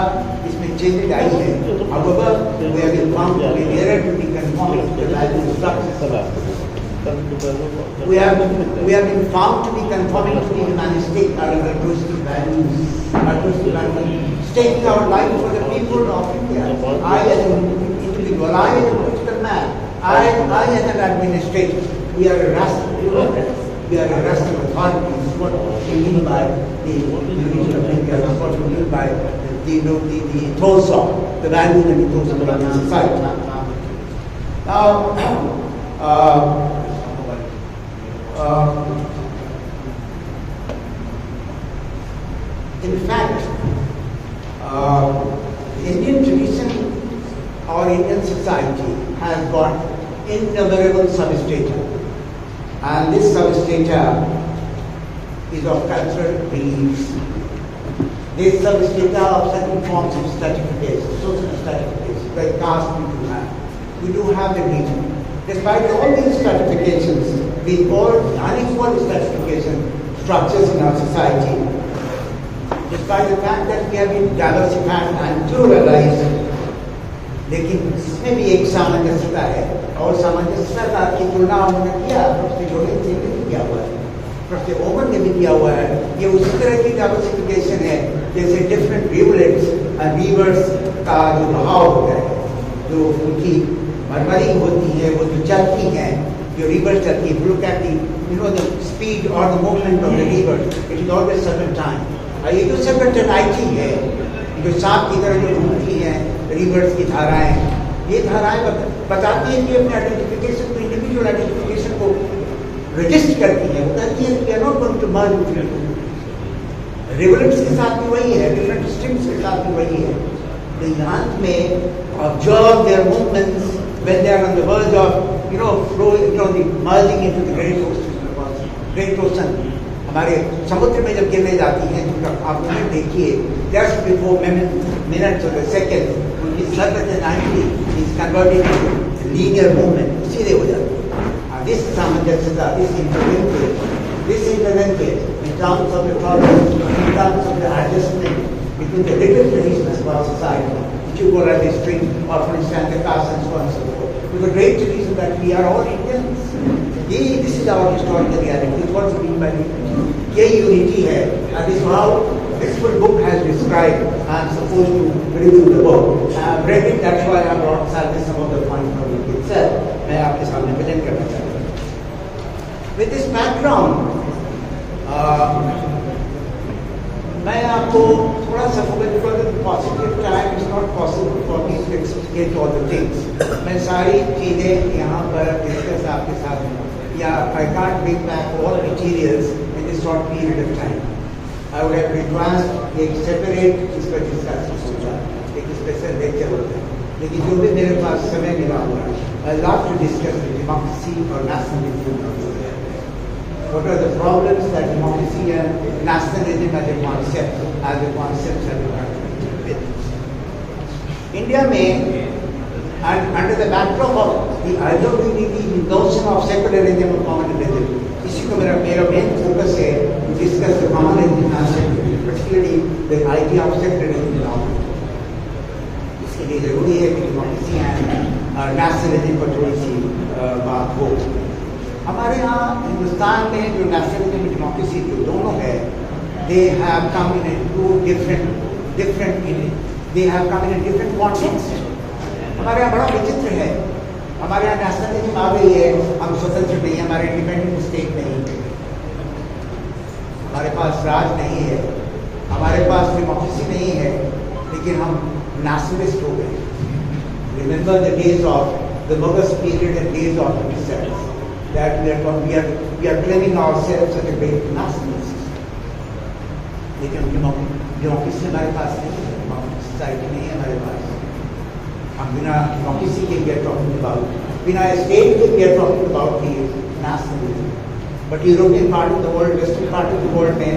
S3: इसमें चेंजेज आई है। However, we have been found to be nearer to the conforming to the value structure. We have been found to be conforming to the humanistic altruistic values, staking our life for the people of India. I as an individual, I as a political man, I as an administrator, we are a rational, authority. This is what we mean by the unity of India. This is what we mean by the ethos of the values and ethos of the society. Now, in fact, Indian tradition or Indian society has got innumerable substrata, and this substrata is of cultural beliefs. They substitute of certain forms of stratification, social stratification, like caste we do have. We do have the region. Despite all these stratifications, these all unequal stratification structures in our society, despite the fact that we have been diversified and pluralized, लेकिन इसमें भी एक सामंजस्यता है और सामंजस्यता की तुलना उन्होंने किया प्रोफेसर जोड़े से भी किया हुआ है, प्रोफेसर ओमन ने भी किया हुआ है। ये उसी तरह की डाइवर्सिफिकेशन है जैसे डिफरेंट रिवलेट्स और रिवर्स का जो बहाव होता है, जो उनकी मरमरी होती है, वो जो चलती हैं, जो रिवर चलती है, लुक एट द स्पीड और the movement of the river, it is always certain time. ये जो सर्टेनिटी है, जो सांप की तरह जो घूमती हैं रिवर्स की धाराएं, ये धाराएं बताती हैं कि अपने आइडेंटिफिकेशन को, इंडिविजुअल आइडेंटिफिकेशन को रजिस्ट करती हैं। वो कहती है कि are not going to merge. Rivulets के साथ भी वही है, डिफरेंट स्ट्रीम्स के साथ भी वही है। The अंत में observe their movements when they are on the verge of, flowing, the merging into the great ocean. हमारे समुद्र में जब गिरने जाती हैं तो आप उन्हें देखिए, just before minutes or seconds, उनकी certainty is converted to linear movement, सीधे हो जाती है। This सामंजस्यता, this interlinkage in terms of the problems, in terms of the adjustment between the different traditions of our society, which you call as the string, or for instance the caste and so on and so forth, with the great reason that we are all Indians. This is our historical reality. This is what we mean by ये unity है, and this is how this full book has described. I am supposed to review the book. I have read it, that's why I have brought some of the points from it itself. मैं आपके सामने present करना चाहता हूँ। With this background, मैं आपको थोड़ा सा because of the positive time, it's not possible for me to explain all the things. मैं सारी चीजें यहाँ पर डिस्कस आपके साथ, या I can't bring back all materials in this short period of time. I would have requested एक separate इसका डिस्कशन होगा, एक स्पेशल लेक्चर होता है, लेकिन जो भी मेरे पास समय मिला हुआ है, I love to discuss the democracy or nationalism. What are the problems that democracy and nationalism as a concept have been with? India में, and under the backdrop of the ideology, the notion of secularism or communalism, इसी को मेरा main focus है to discuss the communalism and particularly the idea of secularism now. इसके लिए जरूरी है कि democracy and nationalism पर थोड़ी सी बात हो। हमारे यहाँ हिंदुस्तान में जो नेशनलिज्म और डेमोक्रेसी जो दोनों है, they have come in two different contexts. हमारे यहाँ बड़ा विचित्र है, हमारे यहाँ नेशनलिज्म आ गई है, हम स्वतंत्र नहीं, हमारे इंडिपेंडेंट स्टेट नहीं है, हमारे पास राज नहीं है, हमारे पास डेमोक्रेसी नहीं है, लेकिन हम नेशनलिस्ट हो गए। Remember the days of the Mughal period and days of the British, that we are claiming ourselves as a great nationalist. लेकिन डेमोक्रेसी हमारे पास नहीं है, डेमोक्रेटिक सोसाइटी नहीं है हमारे पास। हम बिना डेमोक्रेसी के we are talking about, बिना स्टेट के we are talking about the nationalism. But European part of the world, Western part of the world में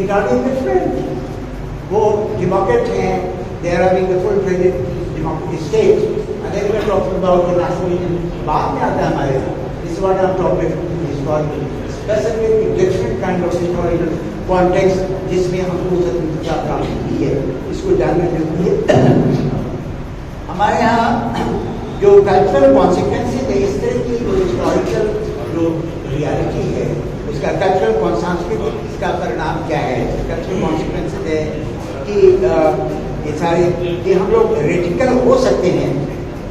S3: entirely different. वो डेमोक्रेट हैं, they are having the full-fledged democratic state, and then we are talking about the nationalism. बाद में आता है हमारे यहाँ। This is what I am talking historically, specifically different kind of historical context जिसमें हमको स्वतंत्रता प्राप्त की है, इसको जानना जरूरी है। हमारे यहाँ जो कल्चरल कॉन्सिक्वेंसेज है, इस तरह की जो हिस्टोरिकल जो रियलिटी है, उसका कल्चरल सांस्कृतिक इसका परिणाम क्या है? कल्चरल कॉन्सिक्वेंसेज है कि ये सारे कि हम लोग रेडिकल हो सकते हैं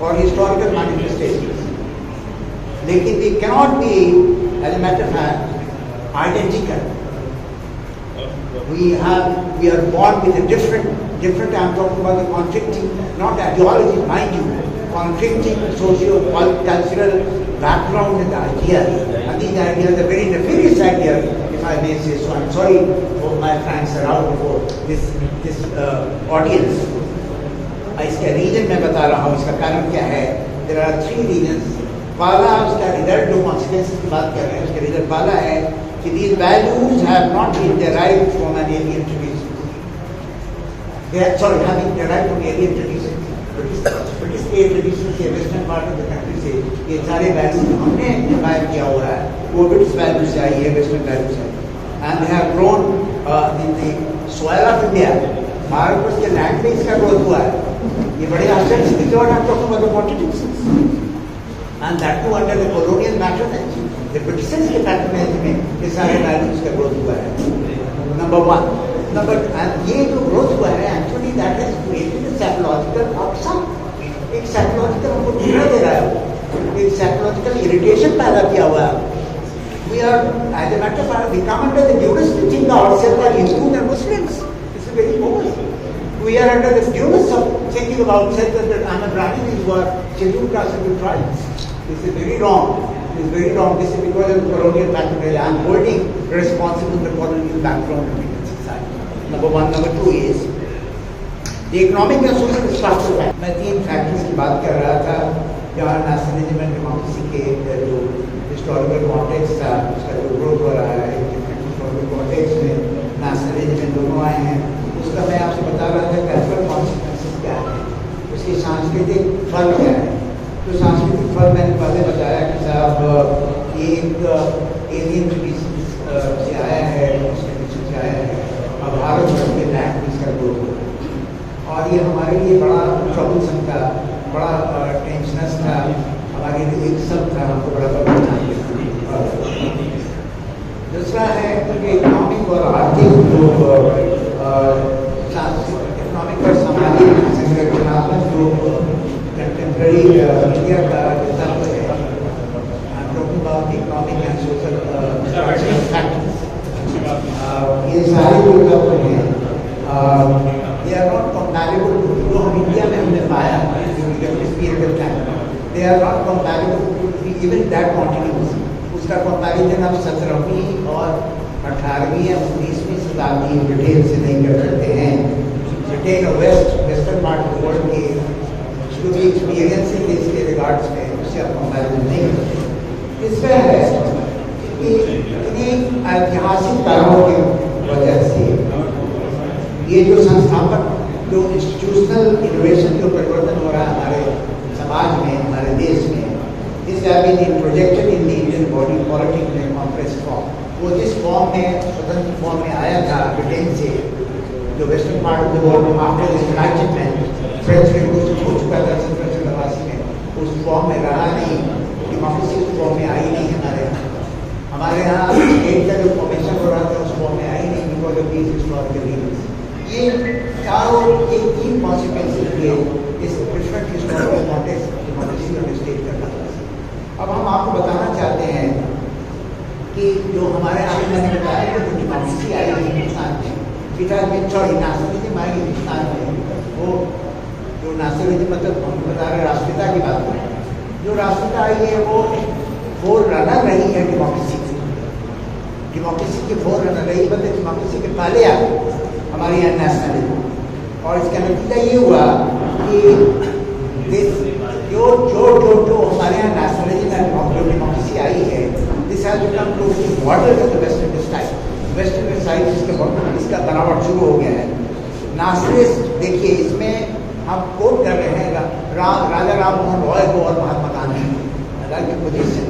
S3: और हिस्टोरिकल मैनिफेस्टेशन, लेकिन we cannot be, as a matter of fact, identical. We are born with a different. I'm talking about the conflicting, not ideology, mind you, conflicting socio-cultural background and ideas. And these ideas are very nefarious ideas, if I may say so. I'm sorry for my friends around for this audience. इसका reason मैं बता रहा हूँ, इसका कारण क्या है? There are 3 reasons. पहला उसका रिजल्ट, जो कॉन्सिक्वेंसेस की बात कर रहे हैं, उसका रिजल्ट पहला है कि these values have not been derived from an alien tradition. They are, sorry, have been derived from alien tradition. British state tradition से western part of the country से ये सारे वैल्यूज जो हमने डिफाइन किया हुआ है वो ब्रिटिश वैल्यूज से आई है, वेस्टर्न वैल्यूज से, and they have grown in the soil of India. Bharatvarsh के लैंड में इसका ग्रोथ हुआ है. ये बड़े आश्चर्य की जरूरत है talking about the contradictions and that too under the colonial patronage. The Britishers के पैटर्नेज में ये सारे वैल्यूज का ग्रोथ हुआ है. Number one. नंबर ये जो ग्रोथ हुआ है actually that has created a psychological upset. एक साइकोलॉजिकल हमको पीड़ा दे रहा है, एक साइकोलॉजिकल इरिटेशन पैदा किया हुआ है. We are as a matter of fact we come under the duress to think ourselves as Hindus and Muslims. It's very common. We are under the duress of thinking about self that I am a Brahmin who are scheduled castes and tribes. This is very wrong. This is very wrong. This is because of colonial patronage. I am holding responsible the colonial background of Indian society. Number one. Number two is the economic and social structure. मैं 3 factors की बात कर रहा था जहाँ nationalism and democracy के जो historical context था उसका जो ग्रोथ हो रहा है हिस्टोरिकल कॉन्टेक्स्ट में नेशनलिज्म दोनों आए हैं. उसका मैं आपसे बता रहा था कल्चरल कॉन्सिक्वेंसेस क्या है, उसकी सांस्कृतिक फल क्या है. तो सांस्कृतिक फल मैंने पहले बताया कि साहब ये एक एलियन ट्रेडिशन से आया है, ट्रेडिशन से आया है. अब भारतवर्ष के लैंड में इसका ग्रोथ हो रहा है और ये हमारे लिए बड़ा ट्रबलसम था, बड़ा टेंशनस था, हमारे लिए एक सब था, हमको बड़ा परेशान. दूसरा है कि इकोनॉमिक और आर्थिक जो इकोनॉमिक और सामाजिक संरचनात्मक जो कंटेम्प्रेरी इंडिया का रिजल्ट है. I am talking about economic and social factors. ये सारे जो रिजल्ट हैं they are not comparable to जो हम इंडिया में हमने पाया इस period of time. They are not comparable to even that continuous. उसका कंपैरिजन आप 17वीं और 18वीं या 19वीं शताब्दी ब्रिटेन से नहीं कर सकते हैं. ब्रिटेन और वेस्टर्न पार्ट ऑफ वर्ल्ड के जो भी एक्सपीरियंसिंग इसके रिगार्ड्स में उससे आप कंपैरिजन नहीं कर सकते. इसमें है कि इन्हीं ऐतिहासिक कारणों की वजह से ये जो संस्थापक जो इंस्टीट्यूशनल इनोवेशन जो परिवर्तन हो रहा है हमारे समाज में, हमारे देश में, this have been projected in the Indian body politic in a compressed form. वो जिस फॉर्म में स्वतंत्र फॉर्म में आया था ब्रिटेन से, जो western part of the world after enlightenment French revolution हो चुका था 1788 में, उस फॉर्म में रहा नहीं. डेमोक्रेसी उस फॉर्म में आई नहीं हमारे यहाँ. हमारे यहाँ स्टेट का जो फॉर्मेशन हो रहा था उस फॉर्म में आई नहीं because of these historical reasons. ये चारों ये 3 कॉन्सिक्वेंसेस हुए इस डिफरेंट हिस्टोरिकल कॉन्टेक्स्ट डेमोक्रेसी और स्टेट का. अब हम आपको बताना चाहते हैं कि जो हमारे यहाँ मैंने बताया कि जो डेमोक्रेसी आई है हिंदुस्तान में, नेशनलिज्म आई हिंदुस्तान में, वो जो नेशनलिज्म मतलब हम बता रहे राष्ट्रीयता की बात करें, जो राष्ट्रीयता आई है वो रनर रही है डेमोक्रेसी की. डेमोक्रेसी की वो रनर रही, मतलब डेमोक्रेसी के पहले आ हमारे यहाँ नेशनलिज्म. और इसका नतीजा ये हुआ कि जो हमारे यहाँ नेशनलिज्म एंड डेमोक्रेसी आई है, this has become closely model of the western style. Western style इसका बनावट शुरू हो गया है. नेशनलिस्ट देखिए इसमें हम कोट कर रहे हैं राजा राम मोहन रॉय को और महात्मा गांधी की position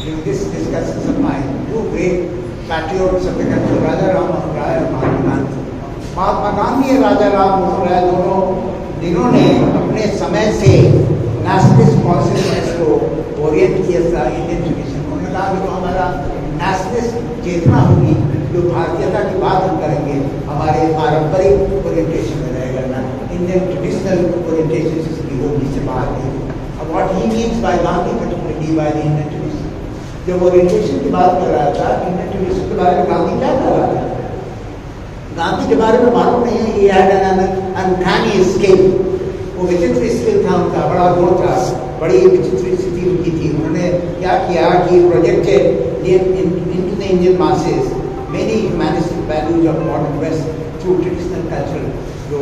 S3: in this discussions of mine. 2 great patriots of the country, Raja Ram Mohan Roy और महात्मा गांधी. महात्मा गांधी और राजा राम मोहन राय दोनों जिन्होंने अपने समय से नेशनलिस्ट कॉन्शियसनेस को ओरिएंट किया था इंडियन ट्रेडिशन. उन्होंने कहा कि जो हमारा नेशनलिस्ट चेतना होगी, जो भारतीयता की बात हम करेंगे, हमारे पारंपरिक ओरिएंटेशन में रहेगा ना, इंडियन ट्रेडिशनल ओरिएंटेशन इसकी होगी से बाहर नहीं. अब what he means by Gandhi particularly by the Indian tradition. जब ओरिएंटेशन की बात कर रहा था इंडियन ट्रेडिशन के बारे में गांधी क्या कर रहा था? गांधी के बारे में मालूम नहीं है. ये हैड एन अनकैनी स्किल. वो विचित्र स्किल था उनका, बड़ा गुण था, बड़ी विचित्र स्थिति उनकी थी. उन्होंने क्या किया कि projected into the Indian masses many humanistic values of modern West through traditional culture. जो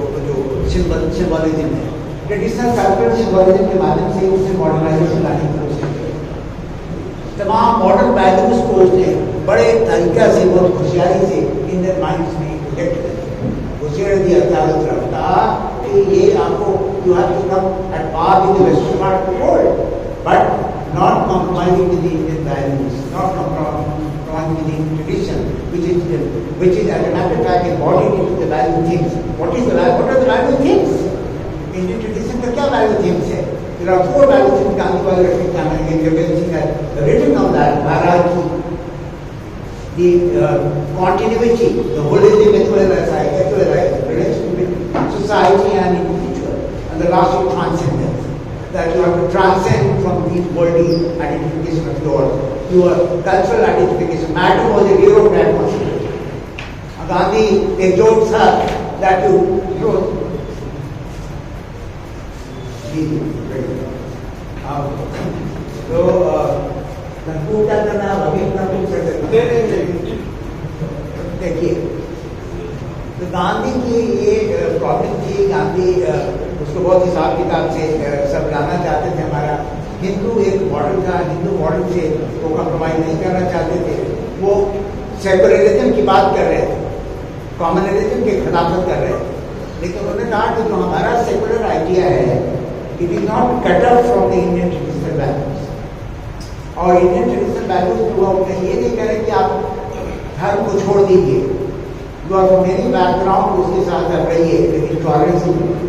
S3: सिंबॉलिज्म है, ट्रेडिशनल कल्चर सिंबॉलिज्म के माध्यम से उससे मॉडर्नाइजेशन लाने की कोशिश की. तमाम मॉडर्न वैल्यूज को उसने बड़े तरीका से बहुत होशियारी से इन द माइंड्स में प्रोजेक्ट करते होशियारी दिया चारों तरफ कहा कि ये आपको you have to come at par with the western part of the world but not compromising with the Indian values, not compromising with the Indian tradition, which is as a matter of fact embodied into the value themes. What is the value? What are the value themes? Indian tradition का क्या value themes है? There are 4 value themes. Gandhi was written has written on that hierarchy, the continuity, the holism, relation between society and individual, and the last is transcendence. That you have to transcend from these worldly identification of yours, your cultural identification. Madhu was a hero of that possibility. Gandhi exhorts her that you so conclude करना अभी देखिए तो गांधी की ये problem थी गांधी उसको बहुत हिसाब किताब से सब लाना चाहते थे हमारा हिंदू एक मॉडल था हिंदू मॉडल से वो कंप्रोमाइज नहीं करना चाहते थे वो सेकुलरिज्म की बात कर रहे थे कॉमनलिज्म की खिलाफत कर रहे थे लेकिन उन्होंने कहा कि जो हमारा सेकुलर आइडिया है it is not cut off from the Indian traditional values और इंडियन ट्रेडिशनल वैल्यूज में वो ये नहीं कह रहे कि आप धर्म को छोड़ दीजिए मेरी बैकग्राउंड उसके साथ अब रही है लेकिन टॉलरेंस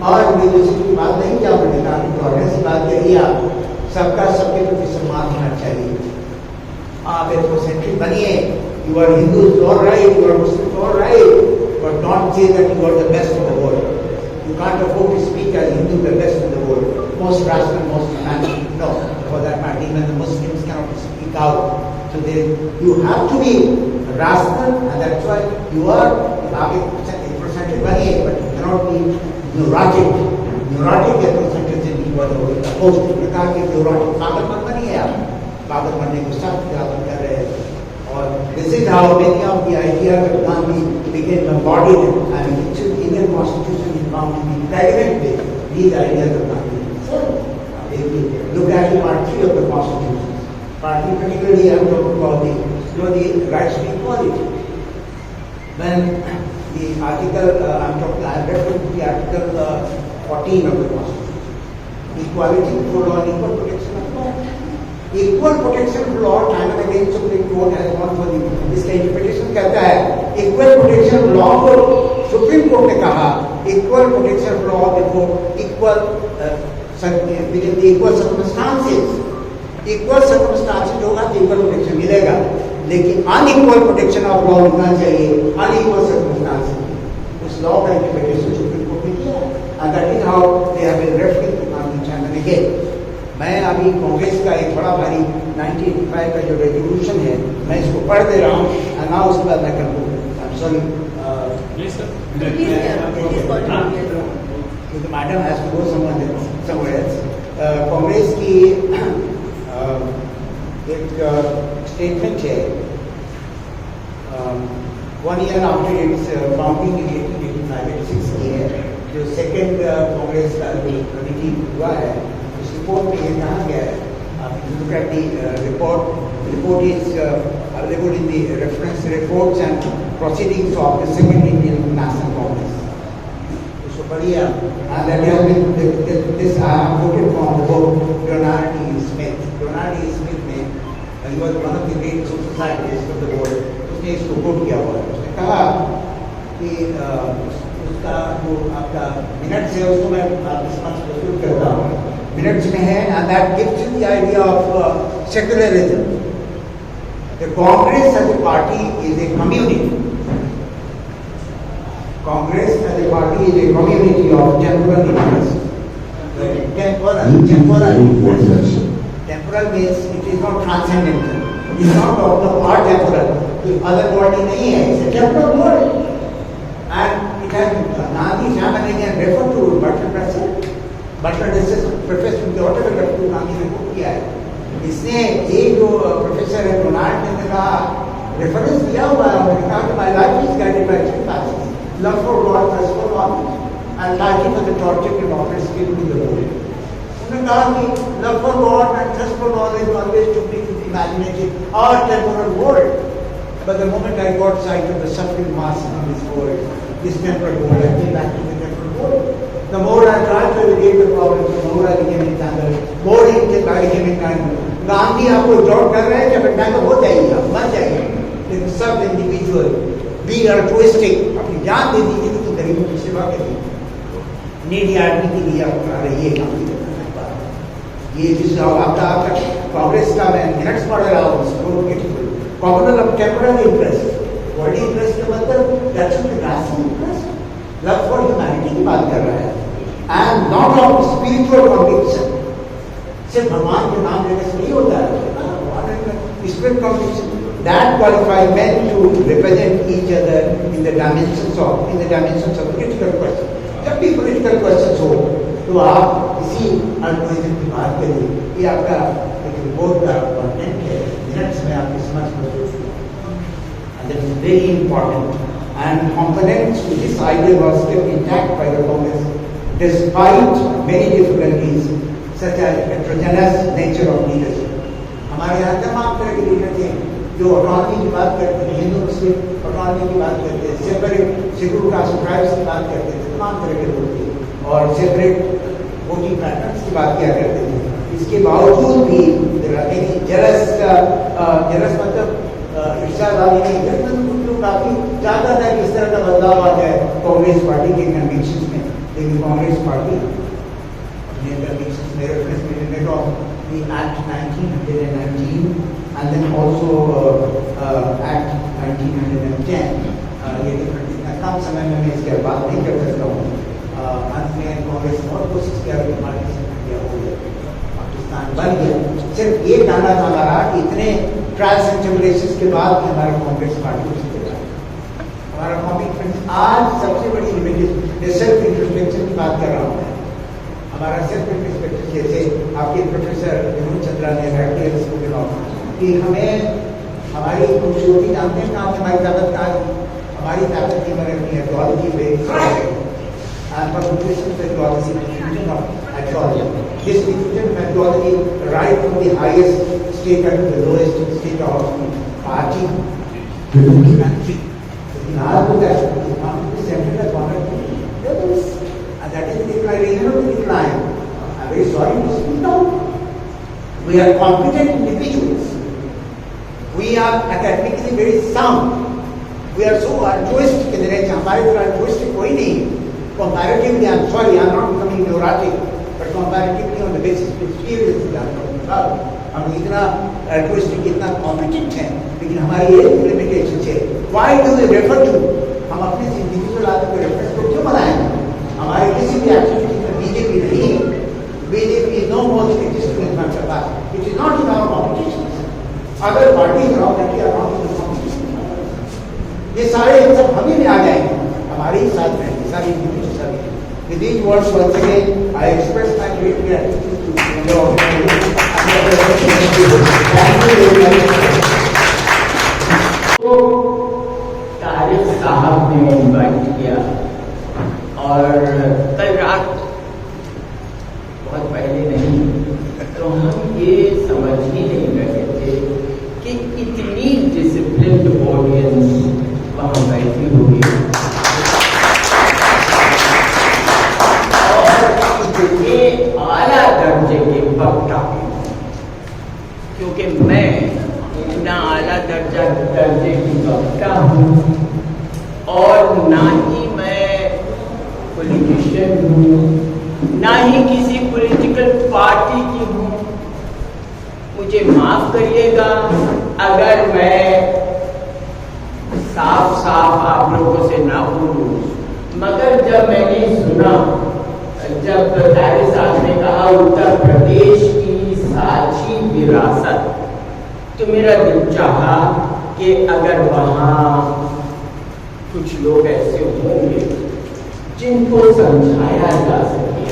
S3: और रिलीजियसिटी की बात नहीं क्या मैंने कहा टॉलरेंस की बात करिए आप सबका सबके प्रति सम्मान होना चाहिए आप एथनोसेंट्रिक बनिए you are Hindu all right you are Muslim all right but not say that you are the best in the world you can't afford to speak as Hindu the best in the world most rational most romantic no for that matter even the Muslims cannot speak out so they you have to be rational and that's why you are ethnocentric बनिए but you cannot be neurotic ethnocentrism you are opposed to प्रकार के neurotic पागलपन बनिए आप पागल बनने को सख्त खिलाफत कर रहे हैं और this is how many of the ideas of Gandhi became embodied and which the Indian Constitution is found to be pregnant with these ideas of Gandhi. So if you look at the part 3 of the Constitution, part 3 particularly I am talking about the rights to equality. When the article I am referring to the article 14 of the Constitution, equality for all, equal protection of law. Equal protection for law, time and again Supreme Court has gone for इसका interpretation कहता है equal protection of law को Supreme Court ने कहा equal protection of law before equal within the equal circumstances. Equal circumstances होगा तो equal protection मिलेगा लेकिन unequal protection of law होना चाहिए unequal circumstances उस law का interpretation Supreme Court ने किया and that is how they have been referring to Gandhi time and again. मैं अभी कांग्रेस का एक बड़ा भारी 1985 का जो रेजोल्यूशन है मैं इसको पढ़ दे रहा हूँ और ना उसके बाद मैं करूँ सॉरी क्योंकि madam has to go somewhere else Congress की एक स्टेटमेंट है 1 year after its founding in 1886 की है जो सेकेंड कांग्रेस का कमिटी हुआ है report में ये कहा गया है if you look at the report is available in the reference reports and proceedings of the second Indian National Congress. So बढ़िया and that has been this I have quoted from the book Leonard E. Smith. Leonard E. Smith ने he was one of the great social scientists of the world. उसने इसको quote किया हुआ है उसने कहा कि उसका जो आपका मिनट है उसको मैं आपके समक्ष प्रस्तुत करता हूँ minutes में है and that gives you the idea of secularism. The Congress as a party is a community. Congress as a party is a community of temporal interests. Temporal means it is not transcendental. It is not of the part temporal. Other body नहीं है. It's a temporal world. And it has Gandhi, Shamananian refer to Bertrand Russell. Butler professor whatever doctor Gandhi ने को किया है इसने एक जो professor है डोनाल्ड ने कहा रेफरेंस दिया हुआ है उन्होंने कहा कि my life is guided by three passions love for God thirst for knowledge and liking for the torture and offers given to the world उन्होंने कहा कि love for God and thirst for knowledge always to be imaginative और temporal world But the moment I got sight of the suffering masses in this world, this temporal world, I came back to the temporal world. The more I tried to alleviate the problems, the more I became entangled, more I became entangled. Gandhi आपको drop कर रहे हैं जब entangled हो जाएगी, आप मर जाएंगे. लेकिन सब इंडिविजुअल बी अल्ट्रुइस्टिक, अपनी जान दे दीजिए तो गरीबों की सेवा करिए, नीडी आदमी के लिए आप कर रही है काम. ये जिस आपका कांग्रेस का मैं मिनट्स पढ़ रहा हूँ, communal of temporal interest, world interest का मतलब that's the national interest, love for humanity की बात कर रहा है, and not of spiritual conviction. सिर्फ भगवान के नाम लेने से नहीं होता है, spirit conviction that qualify men to represent each other in the dimensions of political questions. जब भी political questions हो तो आप इसी अल्ट्रुइज्म की बात करिए. ये आपका एक रिपोर्ट का कंटेंट है, मिनट्स में आपकी समझ में and that is very important, and components to this idea was kept intact by the Congress despite many difficulties such as heterogeneous nature of leadership. हमारे यहाँ तमाम तरह के लीडर थे जो ऑटोनॉमी की बात करते थे, हिंदू मुस्लिम ऑटोनॉमी की बात करते थे, सेपरेट शेड्यूल कास्ट ट्राइब्स की बात करते थे, तमाम तरह के लोग थे, और सेपरेट वोटिंग पैटर्न्स की बात किया करते थे. इसके बावजूद भी जरस मतलब ईर्ष्यावादी नहीं, कुछ लोग काफी ज्यादा था कि इस तरह का बदलाव आ जाए कांग्रेस पार्टी के कन्विक्शंस में. लेकिन कांग्रेस पार्टी अपने कन्विक्शंस में रेफरेंस में of the act 1919 and then also Act 1910. ये इतना कम समय में मैं इसके बात नहीं कर सकता हूँ. अंत में कांग्रेस ने बहुत कोशिश किया कि पाकिस्तान बन गया. सिर्फ ये दाना था हमारा कि इतने ट्रायल्स एंड ट्रिब्यूलेशंस के बाद भी हमारा कांग्रेस पार्टी को जीतेगा. हमारा कमिटमेंट आज सबसे बड़ी लिमिटेड सेल्फ इंट्रोस्पेक्शन की बात कर रहा हूँ. हमारा सेल्फ इंट्रोस्पेक्शन जैसे आपके प्रोफेसर विनोद चंद्रा ने कि हमें हमारी खूबसूरती जानते हैं कहाँ, हमारी ताकत कहाँ है. हमारी ताकत की मदद नहीं है technology based diffusion of methodology. This diffusion methodology right from the highest state to the lowest state of party to the country. In our book, as the center has gone up, and that is the decline of the decline. I'm very sorry to speak now. We are competent individuals. We are academically very sound. We are so altruistic in the nature. हमारे तरह altruistic कोई नहीं. Comparatively, I'm sorry, I'm not becoming neurotic, but comparatively on the basis of experience, I'm talking about. हम इतना altruistic, इतना competent हैं, लेकिन हमारी एक limitation है. Why do we refer to? हम अपने individual आदमी को reference को क्यों बनाएं? हमारे किसी भी activity में BJP नहीं है. BJP is no more existing in front of us. It is not in our competition. Other parties around India are not in the competition. ये सारे सब हम ही में आ जाएंगे, हमारे ही साथ रहेंगे, सारी individual. With these words, once again, I express my great gratitude to the organization. Thank you very much.
S4: तो तारिक साहब ने इन्वाइट किया और कल रात बहुत पहले नहीं तो हम ये समझ ही नहीं रहे थे कि इतनी डिसिप्लिन्ड ऑडियंस वहाँ बैठी हुई ये आला दर्जे के वक्ता, क्योंकि मैं इतना आला दर्जे की वक्ता हूँ और ना ही मैं पॉलिटिशियन हूँ, ना ही किसी पॉलिटिकल पार्टी की हूँ. मुझे माफ करिएगा अगर मैं साफ साफ आप लोगों से ना बोलूँ, मगर जब मैंने सुना, जब तारिक साहब ने कहा उत्तर प्रदेश की साझी विरासत, तो मेरा दिल चाहा कि अगर वहाँ कुछ लोग ऐसे होंगे जिनको समझाया जा सके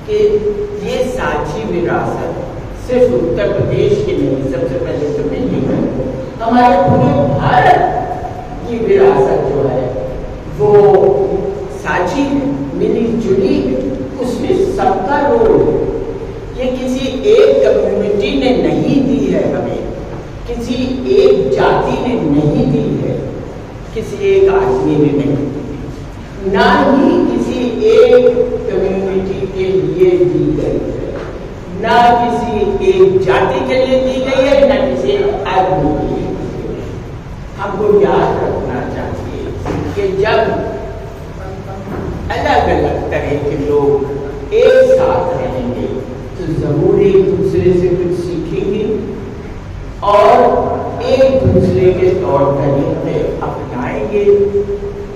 S4: कि ये साझी विरासत सिर्फ उत्तर प्रदेश की नहीं, सबसे पहले तो मैं ये कहूँ हमारे पूरे भारत की विरासत जो है वो साझी है, मिली जुली, उसमें सबका रोल है. ये किसी एक कम्युनिटी ने नहीं दी है हमें, किसी एक जाति ने नहीं दी है, किसी एक आदमी ने नहीं दी, ना ही किसी एक कम्युनिटी के लिए दी गई है, ना किसी एक जाति के लिए दी गई है, ना किसी एक आदमी के लिए दी गई है। हमको याद रखना चाहिए कि जब अलग अलग तरह के लोग एक साथ रहेंगे तो जरूर एक दूसरे से कुछ सीखेंगे और एक दूसरे के तौर तरीके अपनाएंगे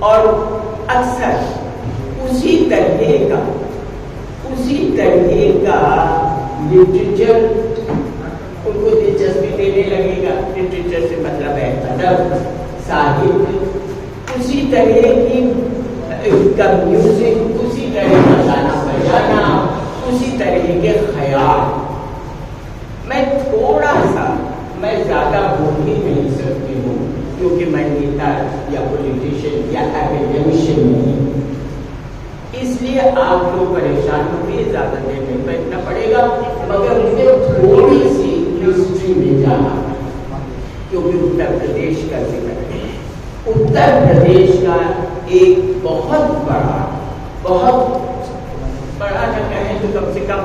S4: और अक्सर उसी तरह का लिटरेचर उनको दिलचस्पी देने लगेगा। लिटरेचर से मतलब है अदब, साहित्य, उसी तरह का म्यूजिक, उसी तरह का गाना बजाना, उसी तरह के ख्याल। मैं ज्यादा बोल ही नहीं सकती हूँ क्योंकि मैं नेता या पॉलिटिशियन या एकेडमिशियन नहीं, इसलिए आप लोग परेशान होंगे, ज्यादा देर नहीं बैठना पड़ेगा, मगर मुझे थोड़ी सी हिस्ट्री में जाना क्योंकि उत्तर प्रदेश का जिक्र है। उत्तर प्रदेश का एक बहुत बड़ा न कहें तो कम से कम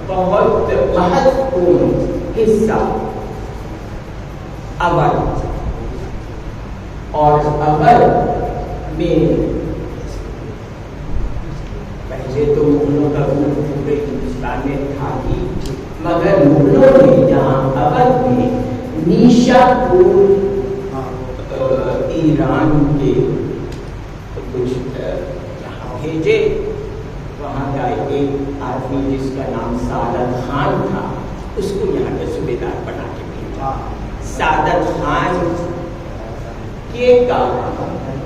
S4: बहुत महत्वपूर्ण हिस्सा अवध, और अवध में पहले तो मुगलों का रूप पूरे हिंदुस्तान में था ही, मगर मुगलों ने यहाँ अवध में निशापुर ईरान के कुछ यहाँ भेजे। वहाँ का एक आदमी जिसका नाम सादत खान था, उसको यहाँ का सूबेदार बना के भेजा। सादत खान के कारण,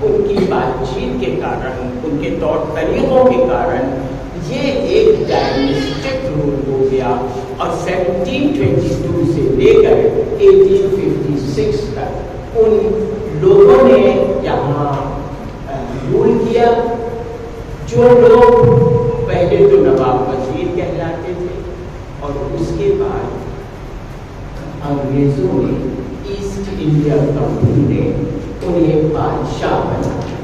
S4: उनकी बातचीत के कारण, उनके तौर तरीकों के कारण ये एक डायनेस्टिक रूल हो गया और 1722 से लेकर 1856 तक उन लोगों ने यहाँ रूल किया। जो लोग पहले तो नवाब वजीर कहलाते थे और उसके बाद अंग्रेजों ने, ईस्ट इंडिया कंपनी ने उन्हें बादशाह बनाया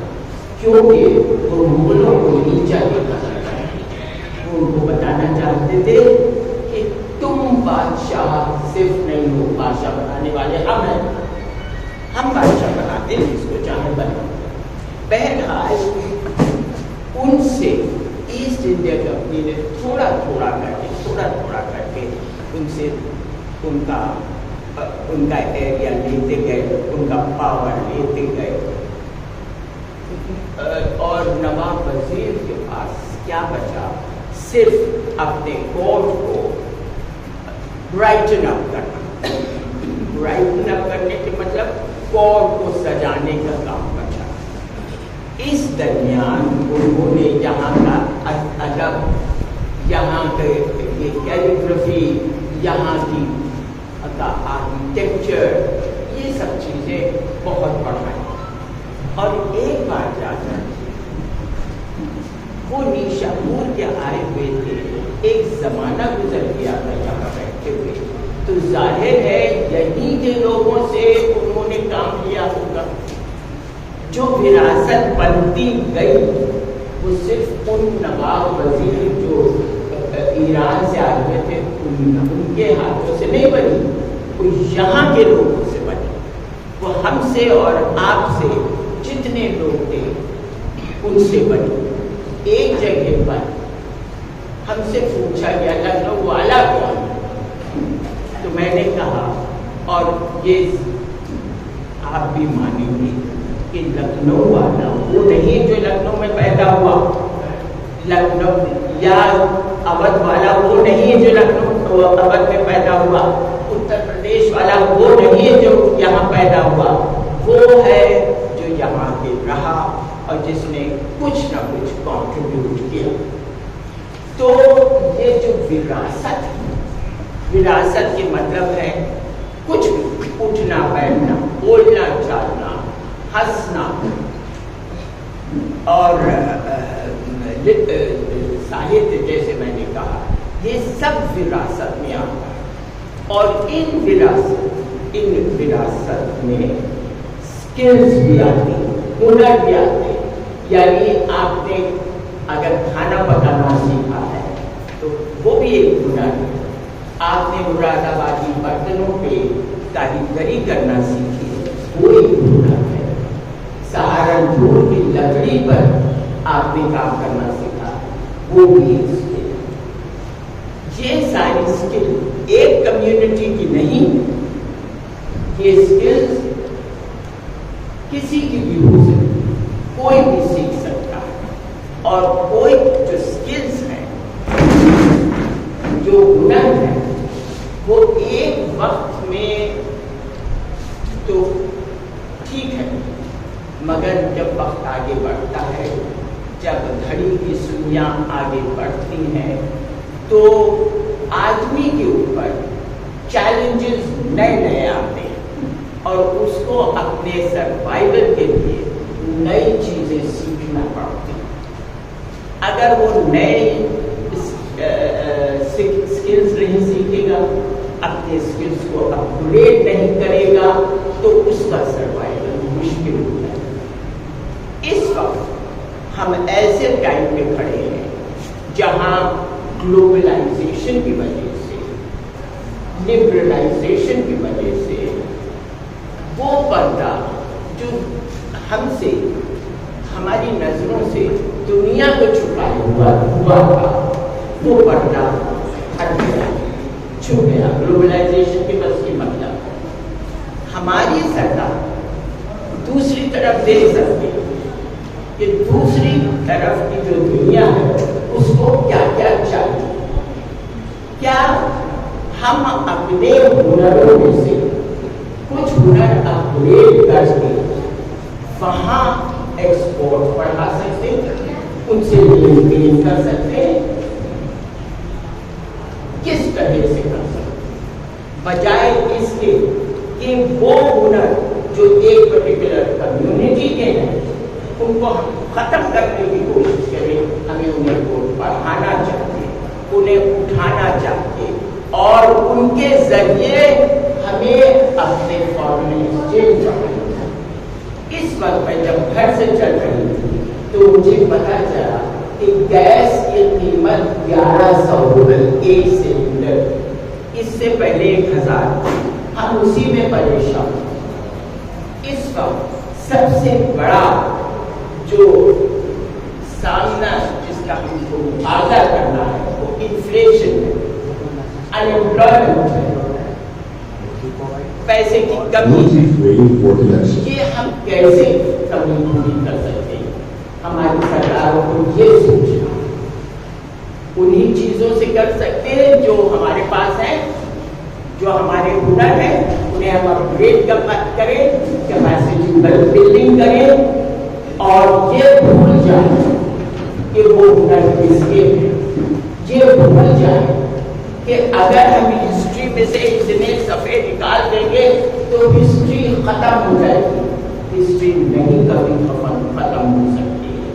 S4: क्योंकि वो मुगलों को नीचा देखना चाहते थे। वो उनको बताना चाहते थे कि तुम बादशाह सिर्फ नहीं हो, बादशाह बनाने वाले हम हैं, हम बादशाह बनाते हैं जिसको चाहे बना। बहरहाल उनसे ईस्ट इंडिया कंपनी ने थोड़ा थोड़ा करके उनसे उनका एरिया लेते गए, उनका पावर लेते गए और नवाब वजीर के पास क्या बचा, सिर्फ अपने कोर्ट को ब्राइटन अप करना। ब्राइटन अप करने के मतलब कोर्ट को सजाने का काम बचा। इस दरमियान उन्होंने यहाँ का अदब, यहाँ के कैलिग्राफी, यहाँ की का आर्किटेक्चर, ये सब चीज़ें बहुत बढ़ाई। और एक बात याद रखिए, वो निशापुर के आए हुए थे, एक जमाना गुजर गया था यहाँ बैठे हुए, तो जाहिर है यहीं के लोगों से उन्होंने काम लिया होगा। जो विरासत बनती गई वो सिर्फ उन नवाब वजीर जो ईरान से आए हुए थे उनके हाथों से नहीं बनी, वो यहाँ के लोगों से बनी। वो हमसे और आपसे जितने लोग थे उनसे बनी। एक जगह पर हमसे पूछा गया लखनऊ वाला कौन, तो मैंने कहा, और ये आप भी मानेंगे कि लखनऊ वाला वो नहीं जो लखनऊ में पैदा हुआ, लखनऊ या अवध वाला वो नहीं है जो लखनऊ अवध में पैदा हुआ, उत्तर प्रदेश वाला वो नहीं है जो यहाँ पैदा हुआ, वो है जो यहाँ के रहा और जिसने कुछ ना कुछ कंट्रीब्यूट किया। तो ये जो विरासत के मतलब है कुछ भी, उठना बैठना, बोलना चालना, हंसना और साहित्य, जैसे मैंने कहा, ये सब विरासत में आता है। और इन विरासत इन विरासत में स्किल्स भी आती, हुनर भी आते। यानी आपने अगर खाना पकाना सीखा है तो वो भी एक हुनर है। आपने मुरादाबादी बर्तनों पे कारीगरी करना सीखी है, वो एक हुनर है। सहारनपुर की लकड़ी पर आपने काम करना सीखा, वो भी एक स्किल। ये सारी स्किल एक कम्युनिटी की नहीं, ये स्किल्स किसी की भी हो सकती, कोई भी सीख सकता है। और कोई जो स्किल्स हैं, जो हुनर है, वो एक वक्त में तो ठीक है, मगर जब वक्त आगे बढ़ता है, जब घड़ी की सुइयां आगे बढ़ती हैं, तो आदमी के ऊपर चैलेंजेस नए नए आते हैं और उसको अपने सर्वाइवल के लिए नई चीजें सीखना पड़ती हैं। अगर वो नए स्किल्स नहीं सीखेगा, अपने स्किल्स को अपग्रेड नहीं करेगा, तो उसका सर्वाइवल मुश्किल होता है। इस वक्त हम ऐसे टाइम पे खड़े हैं जहां ग्लोबलाइजेशन की वजह से, लिबरलाइजेशन की वजह से वो पर्दा जो हमसे, हमारी नजरों से दुनिया को छुपाया हुआ था, वो पर्दा हट गया, छुप गया। ग्लोबलाइजेशन के बस की मतलब हमारी सरकार दूसरी तरफ दे सकती है कि दूसरी तरफ की जो दुनिया है उसको क्या क्या चाहिए। क्या हम अपने हुनरों में से कुछ हुनर अपग्रेड करके वहां एक्सपोर्ट बढ़ा सकते हैं, उनसे लेन कर सकते हैं? किस तरह से कर सकते हैं? बजाय इसके कि वो हुनर जो एक पर्टिकुलर कम्युनिटी के हैं उनको हम खत्म करने की कोशिश करें, हमें उन्हें को बढ़ाना चाहिए, उन्हें उठाना चाहिए और उनके जरिए हमें अपने फॉरेन एक्सचेंज बढ़ाना चाहिए। इस वक्त मैं जब घर से चल रही थी तो मुझे पता चला कि गैस की कीमत 1100 रुपये एक सिलेंडर, इससे पहले 1000, हम उसी में परेशान। इस वक्त सबसे बड़ा जो सामना जिसका हमको मुकाबला करना है वो इन्फ्लेशन है, अनएम्प्लॉयमेंट है, पैसे की कमी है। ये हम कैसे कमी पूरी कर सकते हैं? हमारी सरकारों को ये सोचना, उन्हीं चीजों से कर सकते हैं जो हमारे पास है, जो हमारे हुनर है, उन्हें हम अपग्रेड करें, कैपेसिटी बिल्डिंग करें और ये भूल जाए कि वो हुनर किसके हैं। ये भूल जाए कि अगर हम हिस्ट्री में से इतने सफे निकाल देंगे तो हिस्ट्री खत्म हो जाएगी। हिस्ट्री नहीं कभी खत्म हो सकती है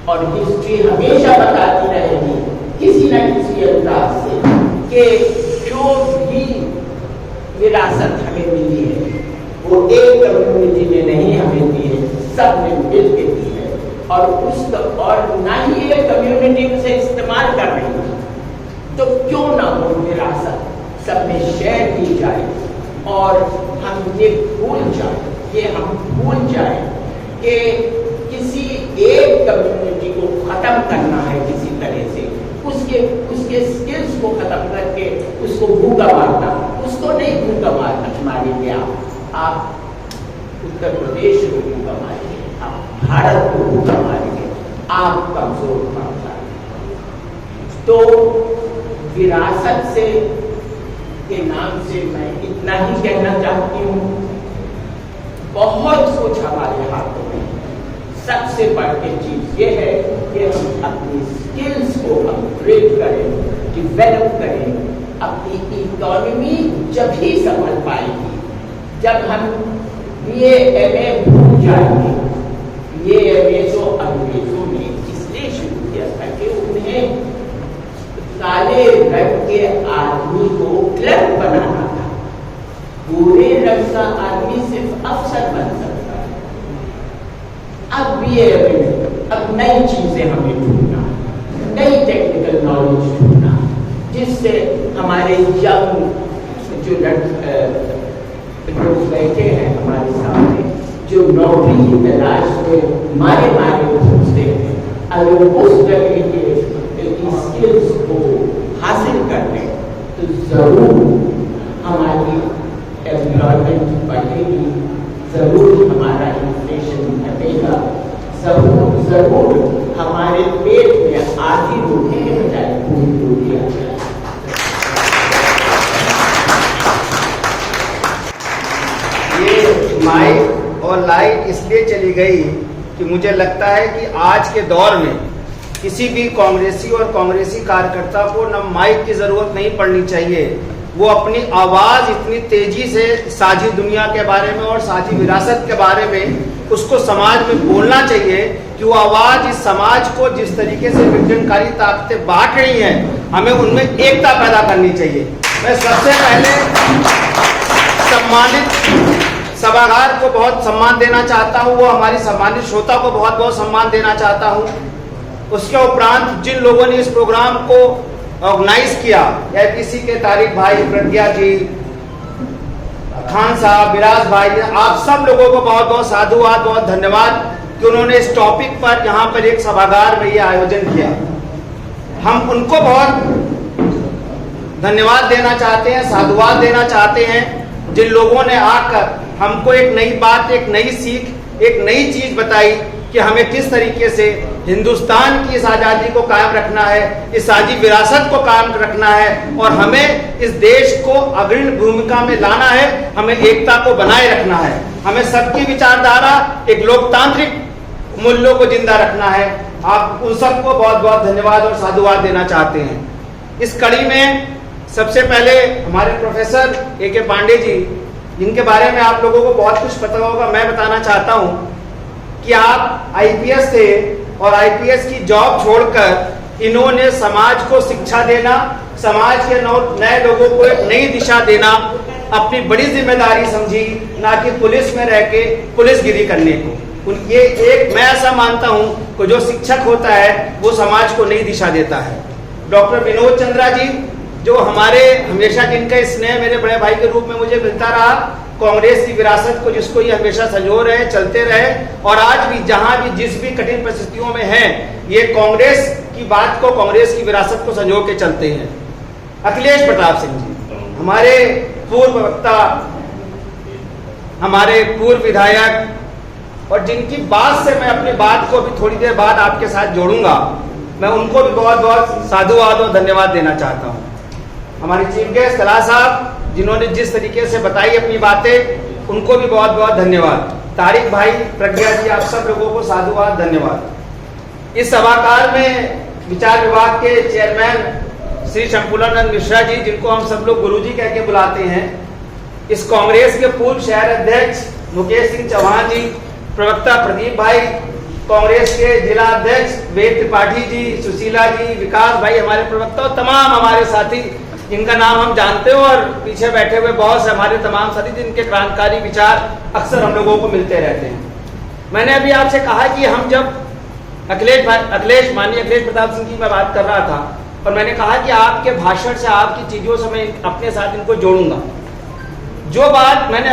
S4: और हिस्ट्री हमेशा बताती रहेगी किसी न किसी अंदाज से कि जो भी विरासत हमें मिली है वो एक कम्युनिटी ने नहीं हमें दी है, सब ने मिल के दी है और उसका और ना ही एक कम्युनिटी से इस्तेमाल कर रही है, तो क्यों ना वो विरासत सब में शेयर की जाए और हम ये भूल जाए कि किसी एक कम्युनिटी को खत्म करना है किसी तरह से, उसके स्किल्स को खत्म करके उसको भूखा मारना, उसको नहीं भूखा मारना। मारेंगे आप उत्तर प्रदेश को भूखा मारेंगे, आप भारत को भूखा मारेंगे, आप कमजोर पड़ जाएंगे। तो विरासत से के नाम से मैं इतना ही कहना चाहती हूँ, बहुत कुछ हमारे हाथों में। सबसे बढ़ के चीज ये है कि हम अपनी स्किल्स को अपग्रेड करें, डेवलप करें। अपनी इकोनॉमी जब ही संभल पाएगी जब हम BA-MA भूल जाएंगे। BA-MA जो अंग्रेजों ने इसलिए शुरू किया था कि उन्हें काले रंग के आदमी को क्लर्क बनाना था, गोरे रंग जैसा आदमी सिर्फ अफसर बन सकता है। अब नई चीजें हमें ढूंढना, नई टेक्निकल नॉलेज ढूंढना, जिससे हमारे यंग जो लोग बैठे हैं हमारे सामने, जो नौकरी की तलाश में मारे घूमते हैं, अगर उस तरह के स्किल्स को हासिल कर लें तो जरूर हमारी एम्प्लॉयमेंट बढ़ेगी, जरूर हमारा इन्फ्लेशन घटेगा, जरूर हमारे पेट में आधी रोटी के बजाय पूरी रोटी आ जाएगी।
S5: ये माइक और लाइट इसलिए चली गई कि मुझे लगता है कि आज के दौर में किसी भी कांग्रेसी और कांग्रेसी कार्यकर्ता को न माइक की जरूरत नहीं पड़नी चाहिए। वो अपनी आवाज इतनी तेजी से साझी दुनिया के बारे में और साझी विरासत के बारे में उसको समाज में बोलना चाहिए कि वो आवाज इस समाज को जिस तरीके से विघटनकारी ताकतें बांट रही हैं, हमें उनमें एकता पैदा करनी चाहिए। मैं सबसे पहले सम्मानित सभागार को बहुत सम्मान देना चाहता हूँ, वो हमारी सम्मानित श्रोता को बहुत बहुत सम्मान देना चाहता हूँ। उसके उपरांत जिन लोगों ने इस प्रोग्राम को ऑर्गेनाइज किया, एपीसी के तारिक भाई, प्रज्ञा जी, खान साहब, विराज भाई, आप सब लोगों को बहुत बहुत साधुवाद, बहुत धन्यवाद कि उन्होंने इस टॉपिक पर यहाँ पर एक सभागार में ये आयोजन किया। हम उनको बहुत धन्यवाद देना चाहते हैं, साधुवाद देना चाहते हैं, जिन लोगों ने आकर हमको एक नई बात, एक नई सीख, एक नई चीज बताई कि हमें किस तरीके से हिंदुस्तान की इस आजादी को कायम रखना है, इस साझी विरासत को कायम रखना है और हमें इस देश को अग्रणी भूमिका में लाना है, हमें एकता को बनाए रखना है, हमें सबकी विचारधारा, एक लोकतांत्रिक मूल्यों को जिंदा रखना है। आप उन सबको बहुत बहुत धन्यवाद और साधुवाद देना चाहते हैं। इस कड़ी में सबसे पहले हमारे प्रोफेसर ए.के. पांडे जी, जिनके बारे में आप लोगों को बहुत कुछ पता होगा, मैं बताना चाहता हूं कि आप आईपीएस थे और आईपीएस की जॉब छोड़कर इन्होंने समाज को शिक्षा देना, समाज के नए लोगों को एक नई दिशा देना अपनी बड़ी जिम्मेदारी समझी, ना कि पुलिस में रह के पुलिसगिरी करने को। ये एक, मैं ऐसा मानता हूं कि जो शिक्षक होता है वो समाज को नई दिशा देता है। डॉक्टर विनोद चंद्रा जी, जो हमारे हमेशा जिनका स्नेह मेरे बड़े भाई के रूप में मुझे मिलता रहा, कांग्रेस की विरासत को जिसको ये हमेशा संजो रहे, चलते रहे और आज भी जहां भी जिस भी कठिन परिस्थितियों में हैं, ये कांग्रेस की बात को, कांग्रेस की विरासत को संजो के चलते हैं। अखिलेश प्रताप सिंह जी, हमारे पूर्व वक्ता, हमारे पूर्व विधायक, और जिनकी बात से मैं अपनी बात को भी थोड़ी देर बाद आपके साथ जोड़ूंगा, मैं उनको भी बहुत बहुत साधुवाद और धन्यवाद देना चाहता हूँ। हमारे चीफ गेस्ट कला साहब, जिन्होंने जिस तरीके से बताई अपनी बातें, उनको भी बहुत बहुत धन्यवाद। तारिक भाई, प्रज्ञा जी, आप सब लोगों को साधुवाद, धन्यवाद। इस सभागार में विचार विभाग के चेयरमैन श्री शंकुलानंद मिश्रा जी, जिनको हम सब लोग गुरुजी कह के बुलाते हैं, इस कांग्रेस के पूर्व शहर अध्यक्ष मुकेश सिंह चौहान जी, प्रवक्ता प्रदीप भाई, कांग्रेस के जिला अध्यक्ष वेद त्रिपाठी जी, सुशीला जी, विकास भाई हमारे प्रवक्ता और तमाम हमारे साथी जिनका नाम हम जानते हो, और पीछे बैठे हुए बहुत से हमारे तमाम साथी जिनके क्रांतिकारी विचार अक्सर हम लोगों को मिलते रहते हैं। मैंने अभी आपसे कहा कि हम जब माननीय अखिलेश प्रताप सिंह की मैं बात कर रहा था और मैंने कहा कि आपके भाषण से, आपकी चीजों से मैं अपने साथ इनको जोड़ूंगा। जो बात मैंने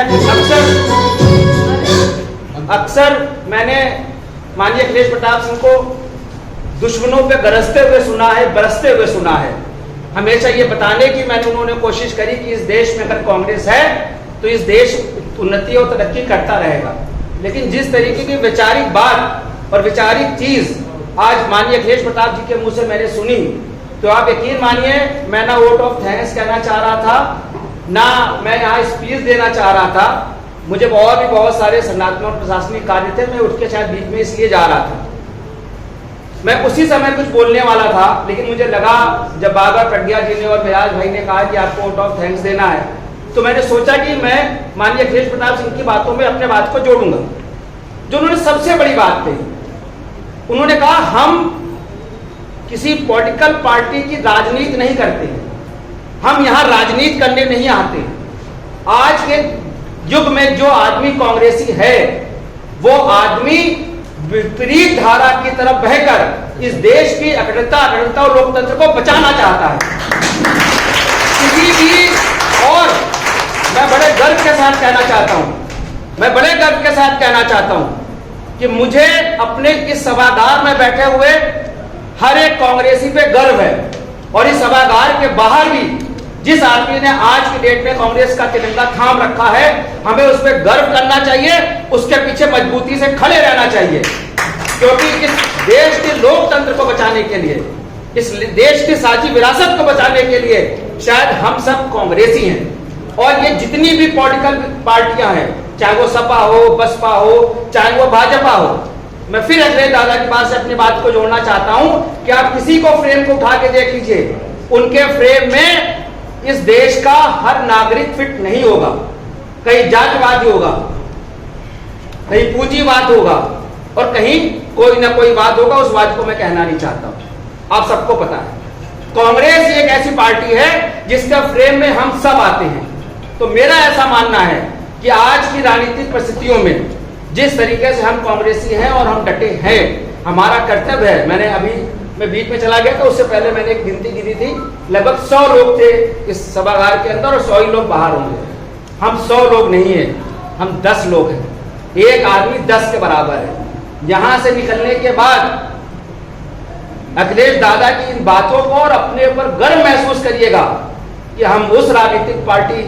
S5: अक्सर मैंने माननीय अखिलेश प्रताप सिंह को दुश्मनों पे गरजते हुए सुना है, बरसते हुए सुना है। हमेशा ये बताने की उन्होंने कोशिश करी कि इस देश में अगर कांग्रेस है तो इस देश उन्नति और तरक्की करता रहेगा। लेकिन जिस तरीके की वैचारिक बात और वैचारिक चीज आज माननीय अखिलेश प्रताप जी के मुंह से मैंने सुनी, तो आप यकीन मानिए, मैं ना वोट ऑफ थैंक्स कहना चाह रहा था, ना मैं यहाँ स्पीच देना चाह रहा था। मुझे और भी बहुत सारे संगठनात्मक और प्रशासनिक कार्य थे, मैं उठ के शायद बीच में इसलिए जा रहा था। मैं उसी समय कुछ बोलने वाला था, लेकिन मुझे लगा जब बाबा प्रज्ञा जी ने और विराज भाई ने कहा कि आपको वोट ऑफ थैंक्स देना है, तो मैंने सोचा कि मैं माननीय अखिलेश प्रताप सिंह की बातों में अपने बात को जोड़ूंगा। जो उन्होंने सबसे बड़ी बात कही, उन्होंने कहा हम किसी पॉलिटिकल पार्टी की राजनीति नहीं करते, हम यहाँ राजनीति करने नहीं आते। आज के युग में जो आदमी कांग्रेसी है वो आदमी विपरीत धारा की तरफ बहकर इस देश की अखंडता और लोकतंत्र को बचाना चाहता है। किसी भी, और मैं बड़े गर्व के साथ कहना चाहता हूं कि मुझे अपने इस सभागार में बैठे हुए हर एक कांग्रेसी पे गर्व है, और इस सभागार के बाहर भी जिस आदमी ने आज की डेट में कांग्रेस का तिरंगा थाम रखा है, हमें उस पर गर्व करना चाहिए, उसके पीछे मजबूती से खड़े रहना चाहिए, क्योंकि इस देश के लोकतंत्र को बचाने के लिए, इस देश की साझी विरासत को बचाने के लिए शायद हम सब कांग्रेसी हैं। और ये जितनी भी पॉलिटिकल पार्टियां हैं, चाहे वो सपा हो, बसपा हो, चाहे वो भाजपा हो, मैं फिर अखिलेश दादा की बात से अपनी बात को जोड़ना चाहता हूं कि आप किसी को फ्रेम को उठा के देख लीजिए, उनके फ्रेम में इस देश का हर नागरिक फिट नहीं होगा। कहीं जातिवादी होगा, कहीं पूंजीवाद होगा, और कहीं कोई ना कोई बात होगा। उस बात को मैं कहना नहीं चाहता हूं, आप सबको पता है। कांग्रेस एक ऐसी पार्टी है जिसका फ्रेम में हम सब आते हैं। तो मेरा ऐसा मानना है कि आज की राजनीतिक परिस्थितियों में जिस तरीके से हम कांग्रेसी हैं और हम डटे हैं, हमारा कर्तव्य है। मैं बीच में चला गया था, उससे पहले मैंने एक गिनती गिनी थी, लगभग 100 लोग थे इस सभागार के अंदर और 100 ही लोग बाहर होंगे। हम 100 लोग नहीं है, हम 10 लोग हैं। एक आदमी 10 के बराबर है। यहां से निकलने के बाद अखिलेश दादा की इन बातों को और अपने ऊपर गर्व महसूस करिएगा कि हम उस राजनीतिक पार्टी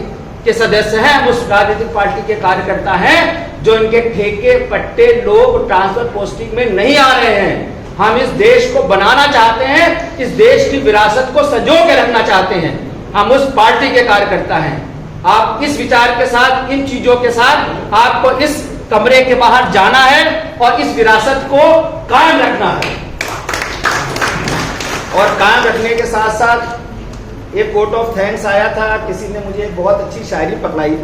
S5: के सदस्य हैं, हम उस राजनीतिक पार्टी के कार्यकर्ता हैं जो इनके ठेके पट्टे लोग ट्रांसफर पोस्टिंग में नहीं आ रहे हैं। हम इस देश को बनाना चाहते हैं, इस देश की विरासत को संजो के रखना चाहते हैं। हम उस पार्टी के कार्यकर्ता हैं। आप इस विचार के साथ, इन चीजों के साथ आपको इस कमरे के बाहर जाना है और इस विरासत को कायम रखना है। और कायम रखने के साथ साथ एक वोट ऑफ थैंक्स आया था, किसी ने मुझे एक बहुत अच्छी शायरी पकड़ाई।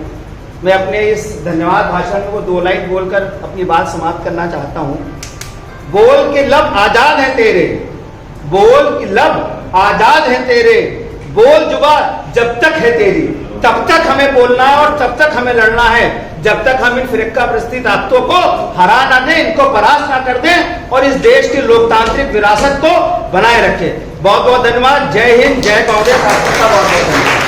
S5: मैं अपने इस धन्यवाद भाषण में वो 2 लाइन बोलकर अपनी बात समाप्त करना चाहता हूं। बोल के लब आजाद हैं तेरे, बोल के लब आजाद हैं तेरे, बोल जुबा जब तक है तेरी, तब तक हमें बोलना है और तब तक हमें लड़ना है, जब तक हम इन फिरका प्रस्ती ताकतों को हरा ना दें, इनको परास्त ना कर दें और इस देश की लोकतांत्रिक विरासत को बनाए रखें। बहुत बहुत धन्यवाद। जय हिंद, जय कांग्रेस। आपका बहुत बहुत धन्यवाद।